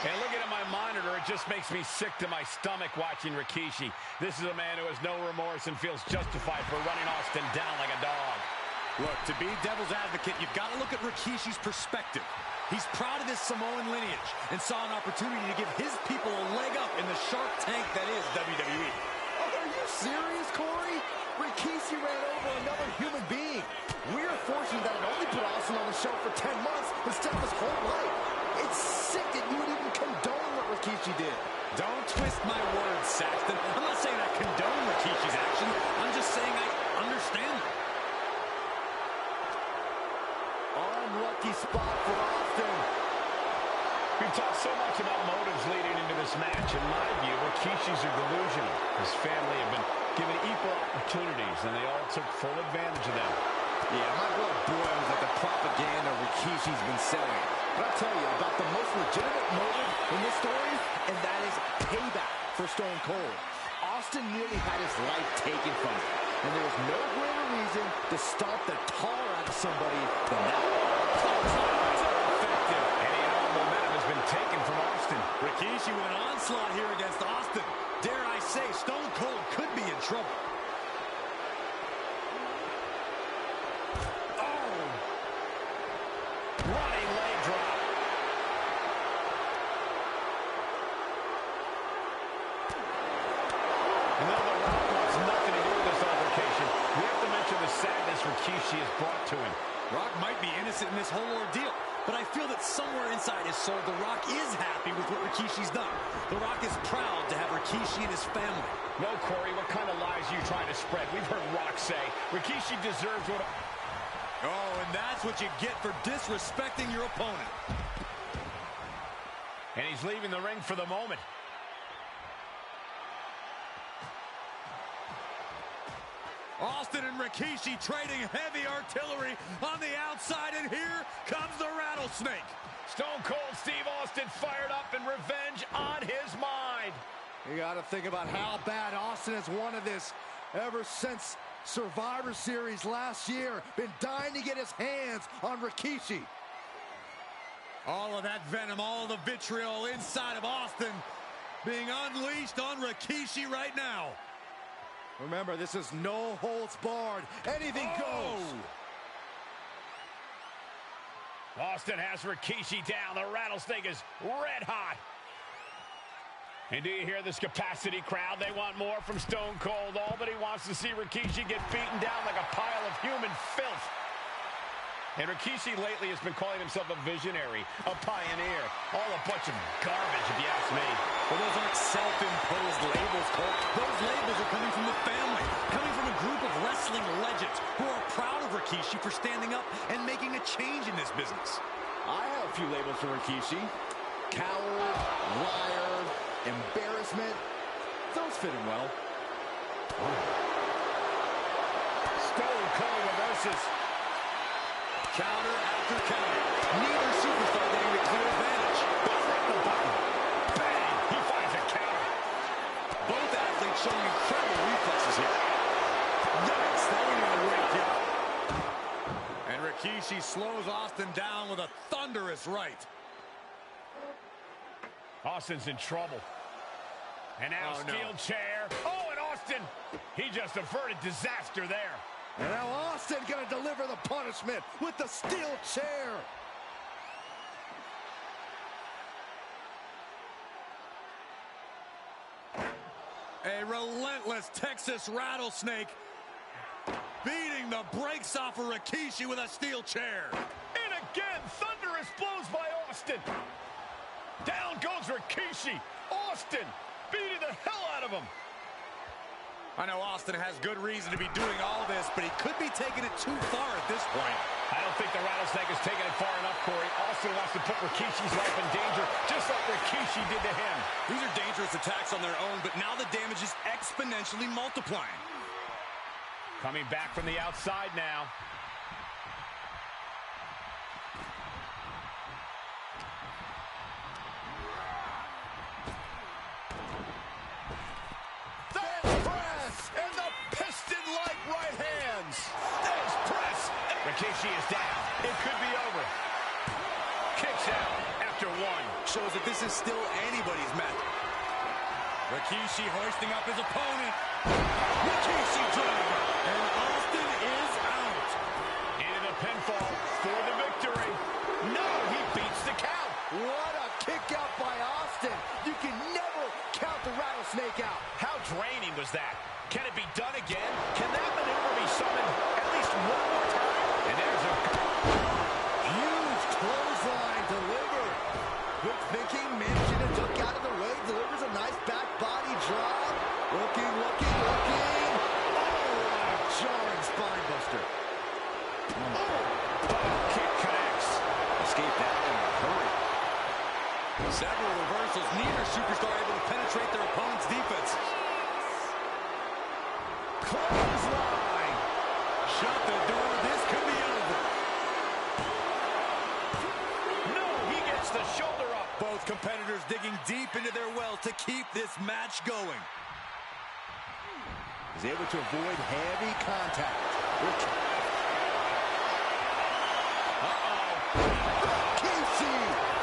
And looking at my monitor, it just makes me sick to my stomach watching Rikishi. This is a man who has no remorse and feels justified for running Austin down like a dog. Look, to be devil's advocate, you've got to look at Rikishi's perspective. He's proud of his Samoan lineage and saw an opportunity to give his people a leg up in the Shark Tank that is WWE. Oh, are you serious, Corey? Rikishi ran over another human being. We're fortunate that it only put Austin on the show for 10 months instead of his whole life. It's sick that you would even condone what Rikishi did. Don't twist my words, Saxton. I'm not saying I condone Rikishi's actions. I'm just saying I understand them. Unlucky spot for Austin. We've talked so much about motives leading into this match. In my view, Rikishi's are delusional. His family have been given equal opportunities, and they all took full advantage of them. Yeah, my blood boils at the propaganda Rikishi's been selling. But I'll tell you about the most legitimate motive in this story, and that is payback for Stone Cold. Austin nearly had his life taken from him, and there was no greater reason to stomp the tar out of somebody than that. Effective. Any and all momentum has been taken from Austin. Rikishi with an onslaught here against Austin. Dare I say, Stone Cold could be in trouble. Running leg drop. And though The Rock wants nothing to do with this altercation, we have to mention the sadness Rikishi has brought to him. Rock might be innocent in this whole ordeal, but I feel that somewhere inside his soul, The Rock is happy with what Rikishi's done. The Rock is proud to have Rikishi and his family. No, Corey, what kind of lies are you trying to spread? We've heard Rock say Rikishi deserves what... Oh, and that's what you get for disrespecting your opponent. And he's leaving the ring for the moment. Austin and Rikishi trading heavy artillery on the outside, and here comes the rattlesnake. Stone Cold Steve Austin fired up and revenge on his mind. You got to think about how bad Austin has wanted this ever since Survivor Series last year. Been dying to get his hands on Rikishi. All of that venom, all of the vitriol inside of Austin being unleashed on Rikishi right now. Remember, this is no holds barred. Anything goes. Austin has Rikishi down. The rattlesnake is red hot. And do you hear this capacity crowd? They want more from Stone Cold. All that he wants to see Rikishi get beaten down like a pile of human filth. And Rikishi lately has been calling himself a visionary, a pioneer. All a bunch of garbage, if you ask me. Well, those aren't self-imposed labels, Cole. Those labels are coming from the family, coming from a group of wrestling legends who are proud of Rikishi for standing up and making a change in this business. I have a few labels for Rikishi. Coward, liar, embarrassment. Those fit him well. Stone Cold reverses. Counter after counter. Neither superstar getting the clear advantage. The button. Bang! He finds a counter. Both athletes showing incredible reflexes here. Yikes! That ain't gonna work yet. And Rikishi slows Austin down with a thunderous right. Austin's in trouble. And now steel chair. Oh, and Austin! He just averted disaster there. And now Austin gonna deliver the punishment with the steel chair. A relentless Texas rattlesnake beating the brakes off of Rikishi with a steel chair. And again, thunderous blows by Austin. Down goes Rikishi. Austin beating the hell out of him. I know Austin has good reason to be doing all this, but he could be taking it too far at this point. I don't think the rattlesnake is taking it far enough, Corey. Austin wants to put Rikishi's life in danger, just like Rikishi did to him. These are dangerous attacks on their own, but now the damage is exponentially multiplying. Coming back from the outside now. Rikishi is down. It could be over. Kicks out after one. Shows that this is still anybody's match. Rikishi hoisting up his opponent. Rikishi driver. And Austin is out. Into the pinfall for the victory. No, he beats the count. What a kick out by Austin. You can never count the rattlesnake out. How draining was that? Can it be done again? Can that maneuver be summoned at least one more time? And there's a huge clothesline delivered. Quick thinking, managing to duck out of the way, delivers a nice back body drop. Looking. Oh, what a jarring spine buster. Kick connects. Escape that in a hurry. Several reversals. Neither superstar able to penetrate their opponent's defense. Clothesline. Shut the door. This could be over. No, he gets the shoulder up. Both competitors digging deep into their well to keep this match going. He's able to avoid heavy contact. Rikishi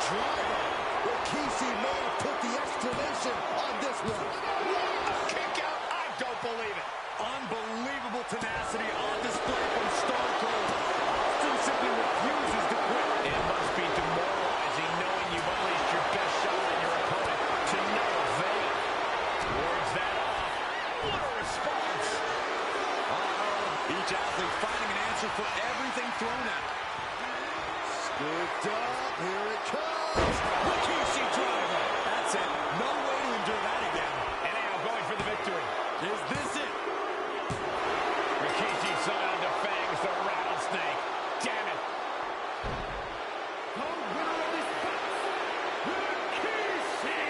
driver. Rikishi may have put the exclamation on this one. A kick out. I don't believe it. Unbelievable tenacity on display from Stone Cold. Austin simply refuses to quit. It must be demoralizing knowing you've unleashed your best shot on your opponent to no avail. Wards that off. What a response. Each athlete finding an answer for everything thrown at him. Picked up. Here it comes. Rikishi driver. That's it. No way to endure that again. And now going for the victory. Is this it? Rikishi somehow defangs the rattlesnake. Damn it. The winner of this bout, Rikishi!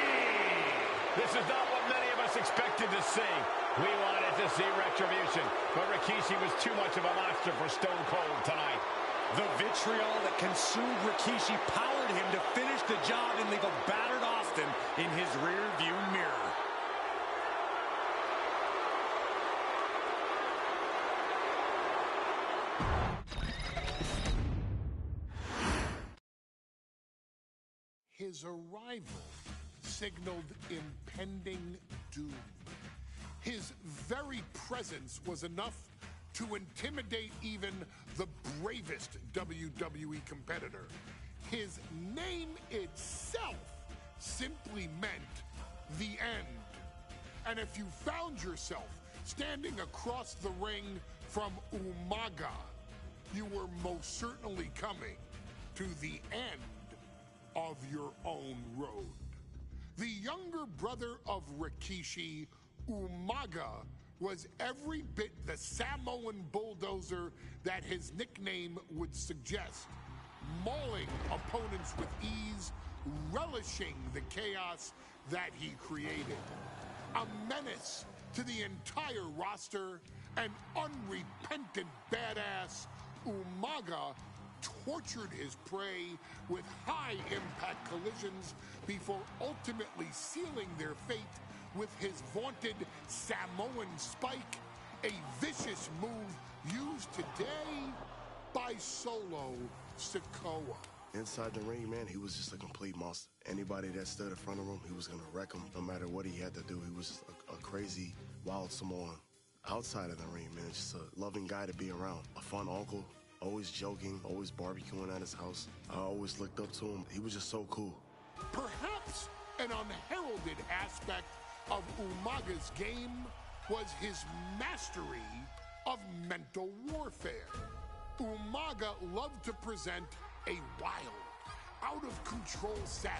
This is not what many of us expected to see. We wanted to see retribution, but Rikishi was too much of a monster for Stone Cold tonight. The vitriol that consumed Rikishi powered him to finish the job and leave a battered Austin in his rear-view mirror. His arrival signaled impending doom. His very presence was enough to intimidate even the bravest WWE competitor. His name itself simply meant the end. And if you found yourself standing across the ring from Umaga, you were most certainly coming to the end of your own road. The younger brother of Rikishi, Umaga, was every bit the Samoan bulldozer that his nickname would suggest, mauling opponents with ease, relishing the chaos that he created. A menace to the entire roster, an unrepentant badass, Umaga tortured his prey with high-impact collisions before ultimately sealing their fate with his vaunted Samoan spike, a vicious move used today by Solo Sikoa. Inside the ring, man, he was just a complete monster. Anybody that stood in front of him, he was going to wreck him no matter what he had to do. He was just a crazy, wild Samoan. Outside of the ring, man, just a loving guy to be around. A fun uncle, always joking, always barbecuing at his house. I always looked up to him. He was just so cool. Perhaps an unheralded aspect of Umaga's game was his mastery of mental warfare. Umaga loved to present a wild, out-of-control savage,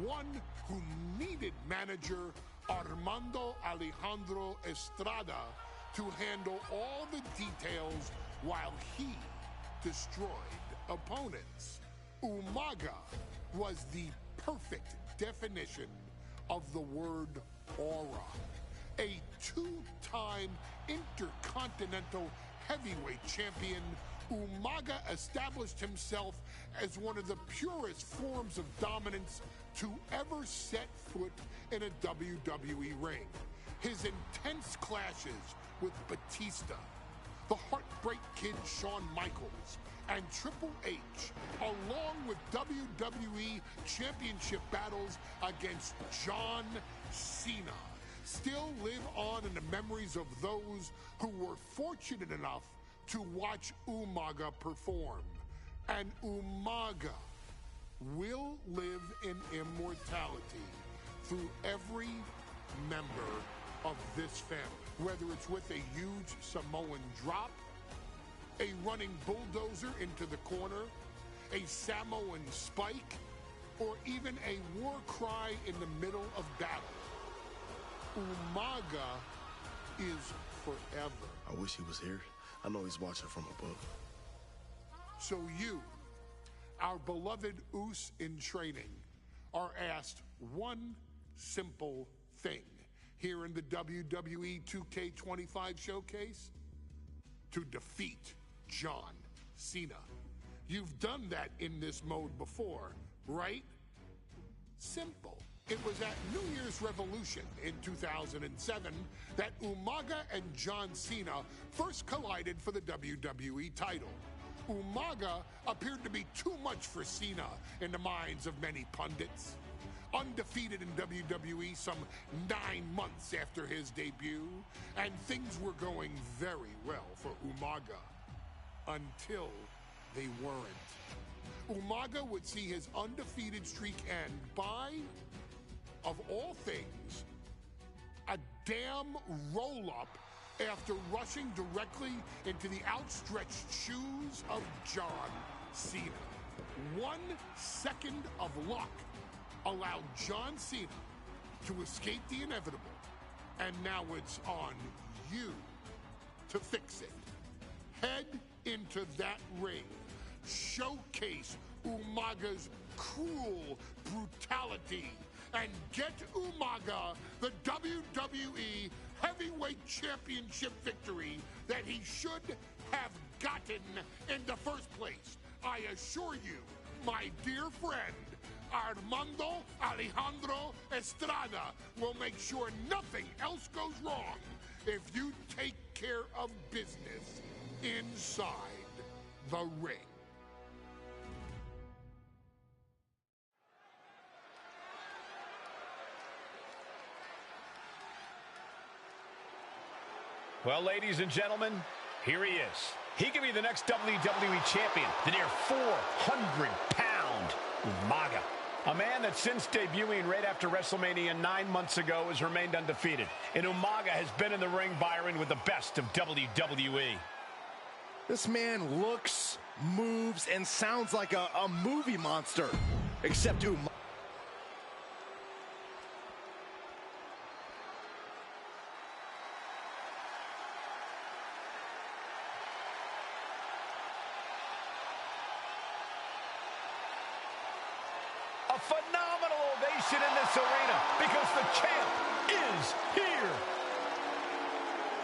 one who needed manager Armando Alejandro Estrada to handle all the details while he destroyed opponents. Umaga was the perfect definition of the word aura. A two-time intercontinental heavyweight champion, Umaga established himself as one of the purest forms of dominance to ever set foot in a WWE ring. His intense clashes with Batista, the Heartbreak Kid Shawn Michaels, and Triple H, along with WWE Championship battles against John Cena, still live on in the memories of those who were fortunate enough to watch Umaga perform. And Umaga will live in immortality through every member of this family, whether it's with a huge Samoan drop, a running bulldozer into the corner, a Samoan spike, or even a war cry in the middle of battle. Umaga is forever. I wish he was here. I know he's watching from above. So you, our beloved Us in training, are asked one simple thing here in the WWE 2K25 showcase: to defeat John Cena. You've done that in this mode before, right? Simple. It was at New Year's Revolution in 2007 that Umaga and John Cena first collided for the WWE title. Umaga appeared to be too much for Cena in the minds of many pundits. Undefeated in WWE some 9 months after his debut, and things were going very well for Umaga. Until they weren't. Umaga would see his undefeated streak end by, of all things, a damn roll-up after rushing directly into the outstretched shoes of John Cena. 1 second of luck allowed John Cena to escape the inevitable, and now it's on you to fix it. Head into that ring. Showcase Umaga's cruel brutality and get Umaga the WWE Heavyweight Championship victory that he should have gotten in the first place. I assure you, my dear friend, Armando Alejandro Estrada will make sure nothing else goes wrong if you take care of business inside the ring. Well, ladies and gentlemen, here he is. He can be the next WWE champion, the near 400-pound Umaga. A man that since debuting right after WrestleMania 9 months ago has remained undefeated. And Umaga has been in the ring, Byron, with the best of WWE. This man looks, moves, and sounds like a movie monster. Except Umaga. A phenomenal ovation in this arena because the champ is here.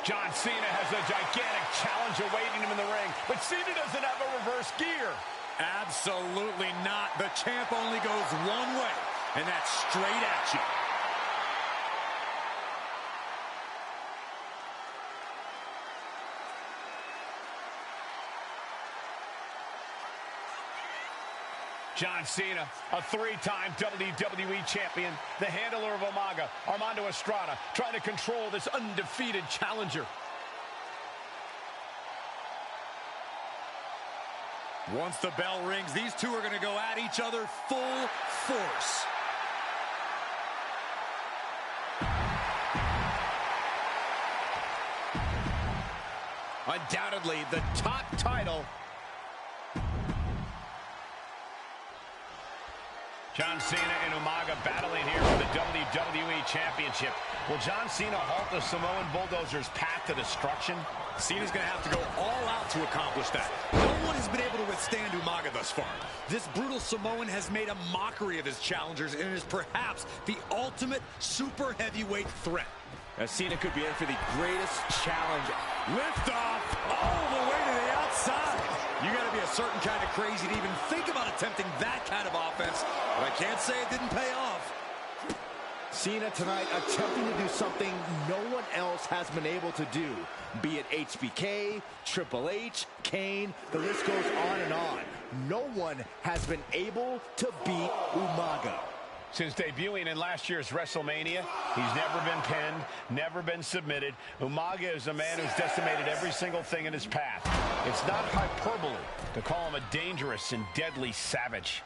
John Cena has a gigantic challenge awaiting him in the ring, but Cena doesn't have a reverse gear. Absolutely not. The champ only goes one way, and that's straight at you. John Cena, a 3-time WWE champion, the handler of Umaga, Armando Estrada, trying to control this undefeated challenger. Once the bell rings, these two are going to go at each other full force. Undoubtedly, the top title. John Cena and Umaga battling here for the WWE Championship. Will John Cena halt the Samoan Bulldozer's path to destruction? Cena's going to have to go all out to accomplish that. No one has been able to withstand Umaga thus far. This brutal Samoan has made a mockery of his challengers and is perhaps the ultimate super heavyweight threat. As Cena could be in for the greatest challenge. Lift off all the way to the outside. You got to be a certain kind of crazy to even think about attempting that kind of offense. But I can't say it didn't pay off. Cena tonight attempting to do something no one else has been able to do. Be it HBK, Triple H, Kane, the list goes on and on. No one has been able to beat Umaga. Since debuting in last year's WrestleMania, he's never been pinned, never been submitted. Umaga is a man who's decimated every single thing in his path. It's not hyperbole to call him a dangerous and deadly savage.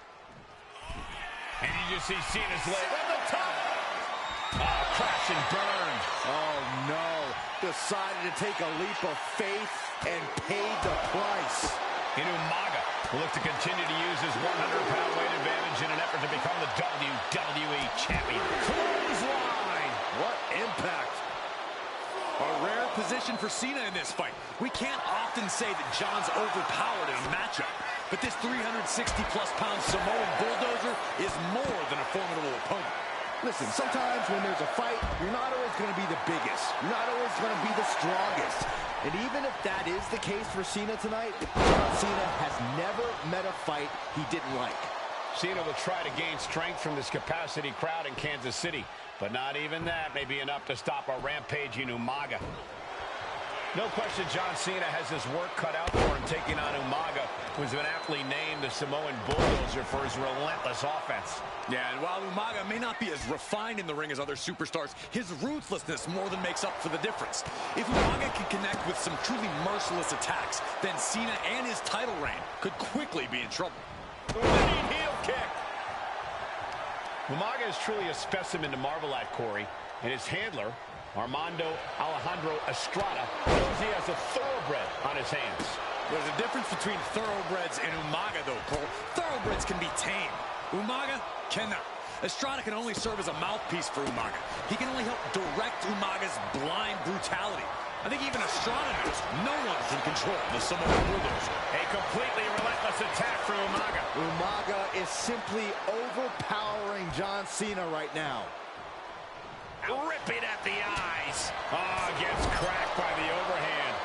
And you just see Cena's leg on the top. Oh, crash and burn. Oh, no. Decided to take a leap of faith and paid the price. And Umaga will look to continue to use his 100-pound weight advantage in an effort to become the WWE champion. Clothesline! What impact. A rare position for Cena in this fight. We can't often say that John's overpowered in a matchup, but this 360-plus pound Samoan Bulldozer is more than a formidable opponent. Listen, sometimes when there's a fight, you're not always going to be the biggest. You're not always going to be the strongest. And even if that is the case for Cena tonight, John Cena has never met a fight he didn't like. Cena will try to gain strength from this capacity crowd in Kansas City, but not even that may be enough to stop a rampaging Umaga. No question John Cena has his work cut out for him taking on Umaga, who's been aptly named the Samoan Bulldozer for his relentless offense. Yeah, and while Umaga may not be as refined in the ring as other superstars, his ruthlessness more than makes up for the difference. If Umaga can connect with some truly merciless attacks, then Cena and his title reign could quickly be in trouble. Running heel kick. Umaga is truly a specimen to marvel at, Corey, and his handler, Armando Alejandro Estrada, knows he has a thoroughbred on his hands. There's a difference between thoroughbreds and Umaga, though, Cole. Thoroughbreds can be tamed. Umaga cannot. Estrada can only serve as a mouthpiece for Umaga. He can only help direct Umaga's blind brutality. I think even Estrada knows no one's in control of the Samoan bulldozer. A completely relentless attack from Umaga. Umaga is simply overpowering John Cena right now. Ripping at the eyes. Oh, gets cracked by the overhand.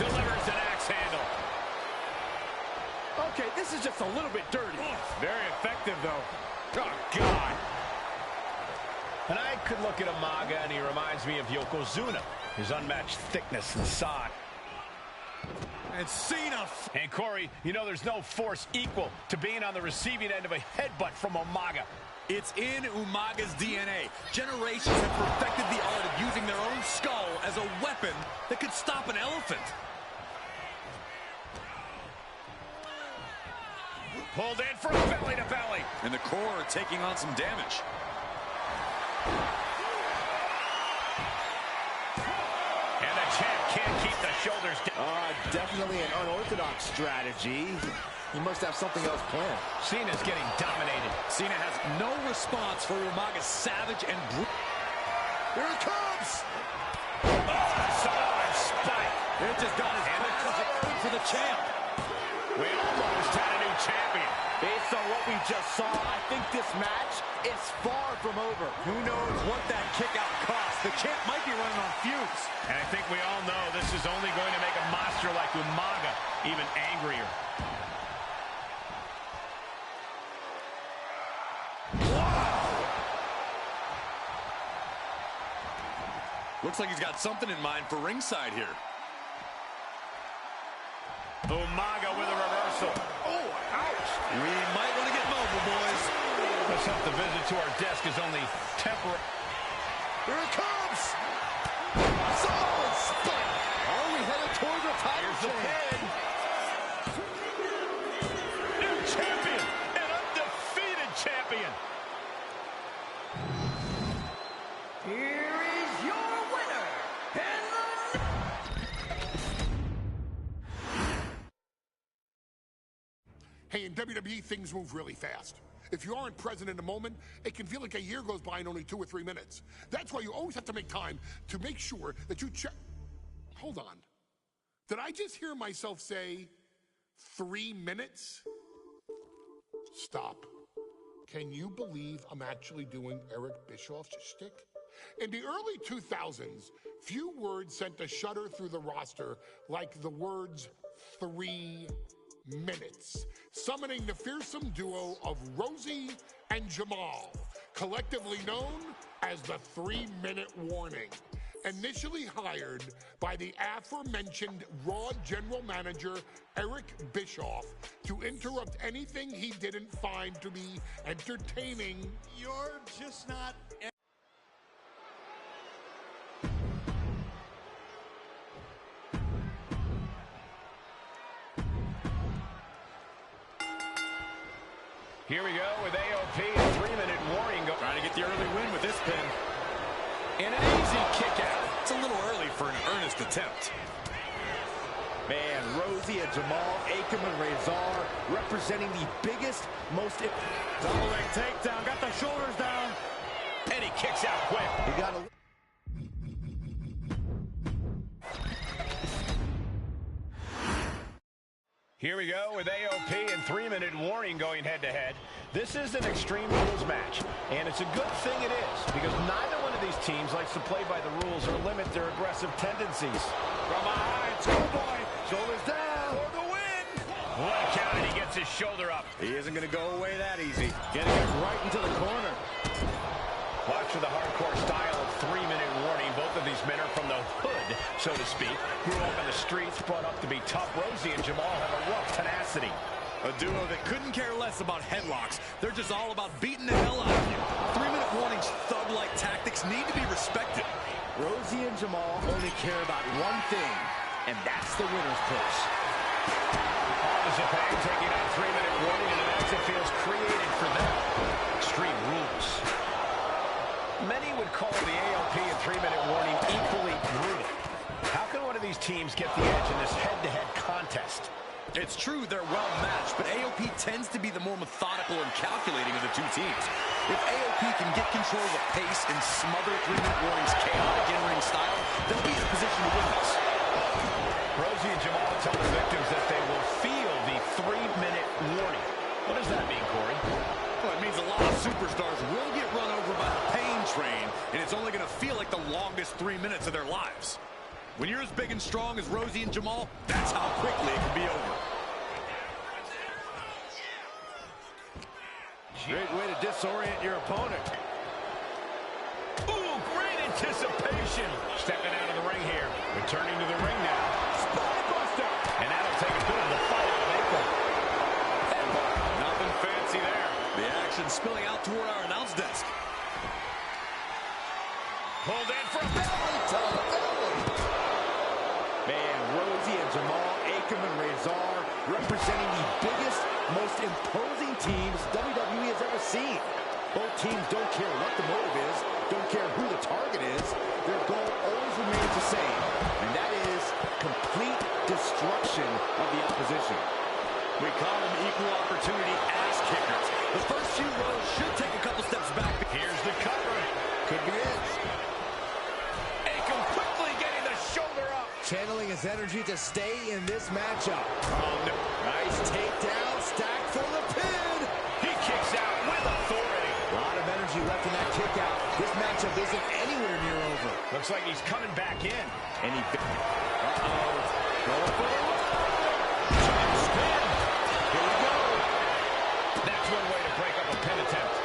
Delivers an axe handle. Okay, this is just a little bit dirty. Very effective, though. Oh, God. And I could look at Umaga, and he reminds me of Yokozuna. His unmatched thickness and size. And Cena. And Corey, you know there's no force equal to being on the receiving end of a headbutt from Umaga. It's in Umaga's DNA. Generations have perfected the art of using their own skull as a weapon that could stop an elephant. Pulled in from belly to belly. And the core taking on some damage. And the champ can't keep the shoulders down. Definitely an unorthodox strategy. He must have something else planned. Cena's getting dominated. Cena has no response for Umaga's savage and brutal. Here it comes! Samoan spike. It just got his covered for the champ. We almost had a new champion. Based on what we just saw, I think this match is far from over. Who knows what that kick out cost? The champ might be running on fumes. And I think we all know this is only going to make a monster like Umaga even angrier. Looks like he's got something in mind for ringside here. Umaga with a reversal. Oh, ouch. We might want to get mobile, boys. Let's hope the visit to our desk is only temporary. Here it comes! Samoan spike! Are we headed toward the title Here's the pin. New champion! An undefeated champion! Here is your winner, and Hey, in WWE, things move really fast. If you aren't present in the moment, it can feel like a year goes by in only 2 or 3 minutes. That's why you always have to make time to make sure that you check. Hold on. Did I just hear myself say 3 minutes? Stop. Can you believe I'm actually doing Eric Bischoff's shtick? In the early 2000s, few words sent a shudder through the roster like the words 3 minutes, summoning the fearsome duo of Rosie and Jamal, collectively known as the 3-minute warning. Initially hired by the aforementioned Raw general manager Eric Bischoff to interrupt anything he didn't find to be entertaining. You're just not... Here we go with AOP, a 3-minute warning. Trying to get the early win with this pin. And an easy kick out. It's a little early for an earnest attempt. Man, Rosie and Jamal, Akam and Razor representing the biggest, most... Double leg takedown, got the shoulders down. And he kicks out quick. He got a... Here we go with AOP and 3-minute warning going head-to-head. This is an Extreme Rules match, and it's a good thing it is, because neither one of these teams likes to play by the rules or limit their aggressive tendencies. From behind, Schoolboy, shoulders down. For the win! What a count, and he gets his shoulder up. He isn't going to go away that easy. Getting it right into the corner. Watch for the hardcore style of 3-minute warning. Both of these men are from the hood, so to speak. Grew up in the streets, brought up to be tough. Rosie and Jamal have a rough tenacity. A duo that couldn't care less about headlocks. They're just all about beating the hell out of you. 3-minute warnings, thug-like tactics need to be respected. Rosie and Jamal only care about one thing, and that's the winner's purse. Japan taking out 3-minute warning, and the match that feels created for them. Extreme Rules. Many would call the AOP and 3-minute warning equally brutal. How can one of these teams get the edge in this head-to-head contest? It's true they're well matched, but AOP tends to be the more methodical and calculating of the two teams. If AOP can get control of the pace and smother 3-minute warning's chaotic in-ring style, they'll be in a position to win this. Rosie and Jamal tell their victims that they will feel the 3-minute warning. What does that mean, Corey? Well, it means a lot of superstars will get run over by the pain train, and it's only going to feel like the longest 3 minutes of their lives. When you're as big and strong as Rosie and Jamal, that's how quickly it can be over. Great way to disorient your opponent. Ooh, great anticipation. Stepping out of the ring here. Returning to the ring now. Spinebuster. And that'll take a bit of the fight out of April. Nothing fancy there. The action spilling out toward our announce desk. Pulled in for a belly to belly. Man, Rosie and Jamal, Akam and Razor representing the biggest, most imposing teams WWE has ever seen. Both teams don't care what the motive is, don't care who the target is. Their goal always remains the same, and that is complete destruction of the opposition. We call them equal opportunity ass kickers. The first few rows should take a couple steps back. Here's the cover. Could be it. Akam quickly getting the shoulder up. Channeling his energy to stay in this matchup. Oh, no. Nice takedown, stacked for the pin. He kicks out with authority. A lot of energy left in that kick out. This matchup isn't anywhere near over. Looks like he's coming back in. And he... Uh-oh. Going for the spin. Here we go. That's one way to break up a pin attempt.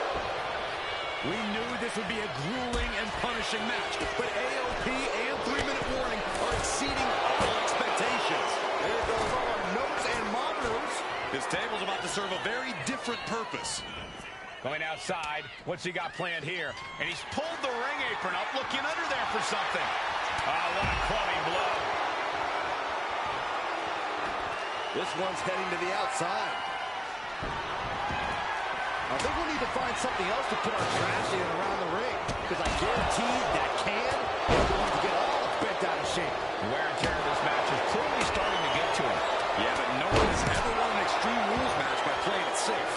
We knew this would be a grueling and punishing match, but AOP and 3-minute warning are exceeding all expectations. There goes all our notes and monitors. This table's about to serve a very different purpose. Going outside. What's he got planned here? And he's pulled the ring apron up, looking under there for something. Oh, what a clubbing blow. This one's heading to the outside. I think we'll need to find something else to put our trash in around the ring, because I guarantee that can is going to get all bent out of shape. The wear and tear of this match is clearly starting to get to him. Yeah, but no one has ever won an Extreme Rules match by playing it safe.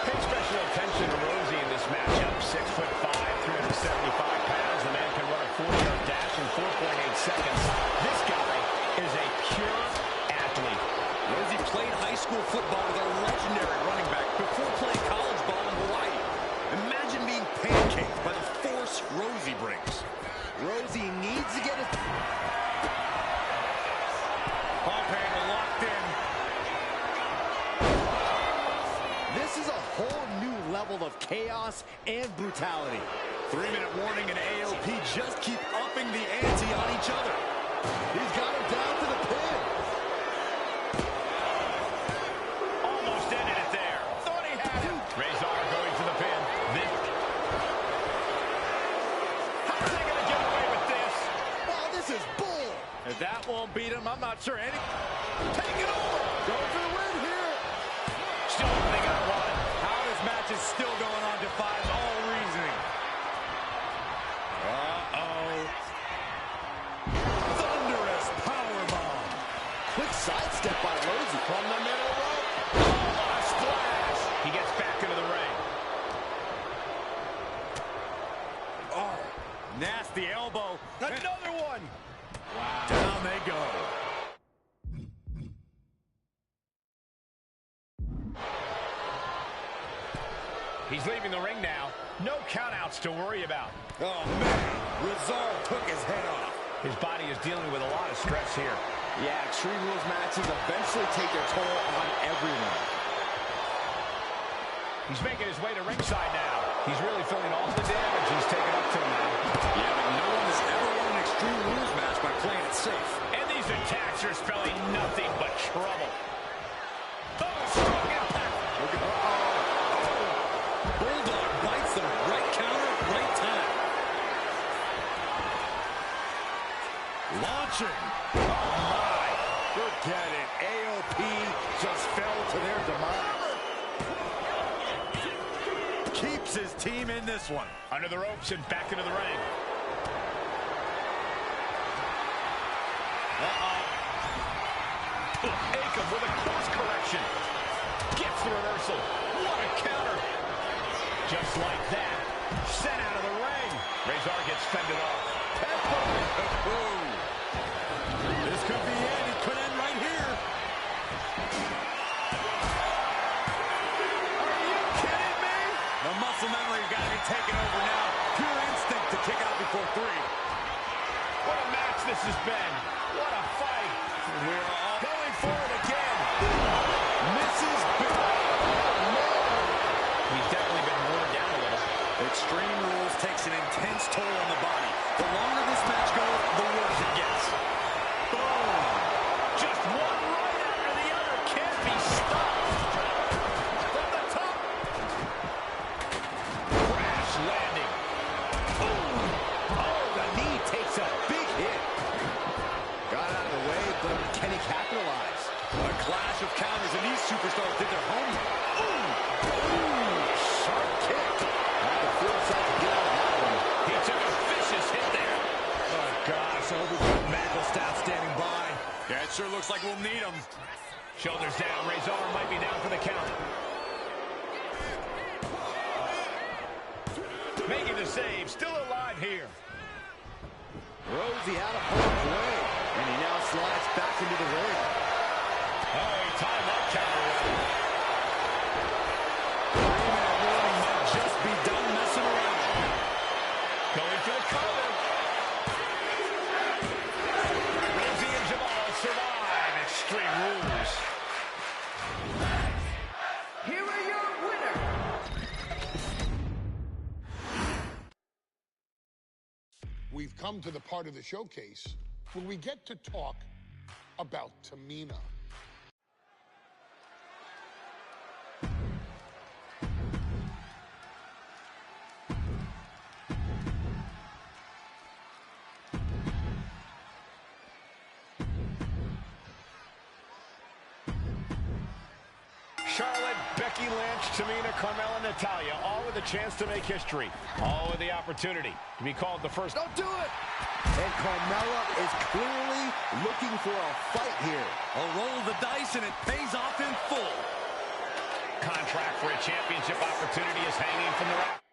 Pay special attention to Rosie in this matchup. 6'5", 375 pounds. The man can run a 40-yard dash in 4.8 seconds. This guy is a pure athlete. Rosie played high school football with a legendary running back before playing college ball in Hawaii. Imagine being pancaked by the force Rosie brings. Rosie needs to get his... Pump handle locked in. This is a whole new level of chaos and brutality. 3-minute warning and AOP just keep upping the ante on each other. He's got him down to the pin. Almost ended it there. Thought he had him. Razor going to the pin. How's he going to get away with this? Oh, this is bull. If that won't beat him, I'm not sure any... Take it over. Going for the win here. Still only got one. How this match is still going on defies all reasoning. Uh-oh. Thunderous powerbomb. Quick sidestep by Rosie from the middle rope. Oh, a splash. He gets back into the ring. Oh, nasty elbow. Another one. Wow. Down they go. He's leaving the ring now. No countouts to worry about. Oh, man. Razor took his head off. His body is dealing with a lot of stress here. Yeah, Extreme Rules matches eventually take their toll on everyone. He's making his way to ringside now. He's really feeling all the damage he's taken up to him now. Yeah, but no one has ever won an Extreme Rules match by playing it safe. And these attacks are spelling nothing but trouble. Oh, strong impact. Bulldog bites the right counter, right time. Launching. Oh, my. Forget it. AOP just fell to their demise. Keeps his team in this one. Under the ropes and back into the ring. Uh-oh. Jacob with a course correction. Gets the reversal. What a counter. Just like that. Sent out of the ring. Razor gets fended off. This could be it. It could end right here. Are you kidding me? The muscle memory's got to be taken over now. Pure instinct to kick out before 3. What a match this has been. What a fight. We're all Going forward again. misses big. He's definitely been worn down a little. Extreme Rules takes an intense toll on the body. The longer this match goes, the worse it gets. Boom. Just one right after the other. Can't be stopped. From the top. Crash landing. Boom. Oh, the knee takes a big hit. Got out of the way, but can he capitalize? A clash of counters, and these superstars did their homework. Sharp kick. Had the foresight to get out of that one. He took a vicious hit there. Oh, gosh, overgrown medical staff standing by. Yeah, it sure looks like we'll need them. Shoulders down. Razor might be down for the count. Making the save. Still alive here. Rosie out of harm's way. And he now slides back into the ring. Oh, he timed that counter well. 3-minute warning might just be done messing around. Going for the cover. Rosie and Jamal survive Extreme Rules. Here are your winners. We've come to the part of the showcase where we get to talk about Tamina. Charlotte, Becky Lynch, Tamina, Carmella, Natalya, all with a chance to make history. All with the opportunity to be called the first. Don't do it! And Carmella is clearly looking for a fight here. A roll of the dice, and it pays off in full. Contract for a championship opportunity is hanging from the rack.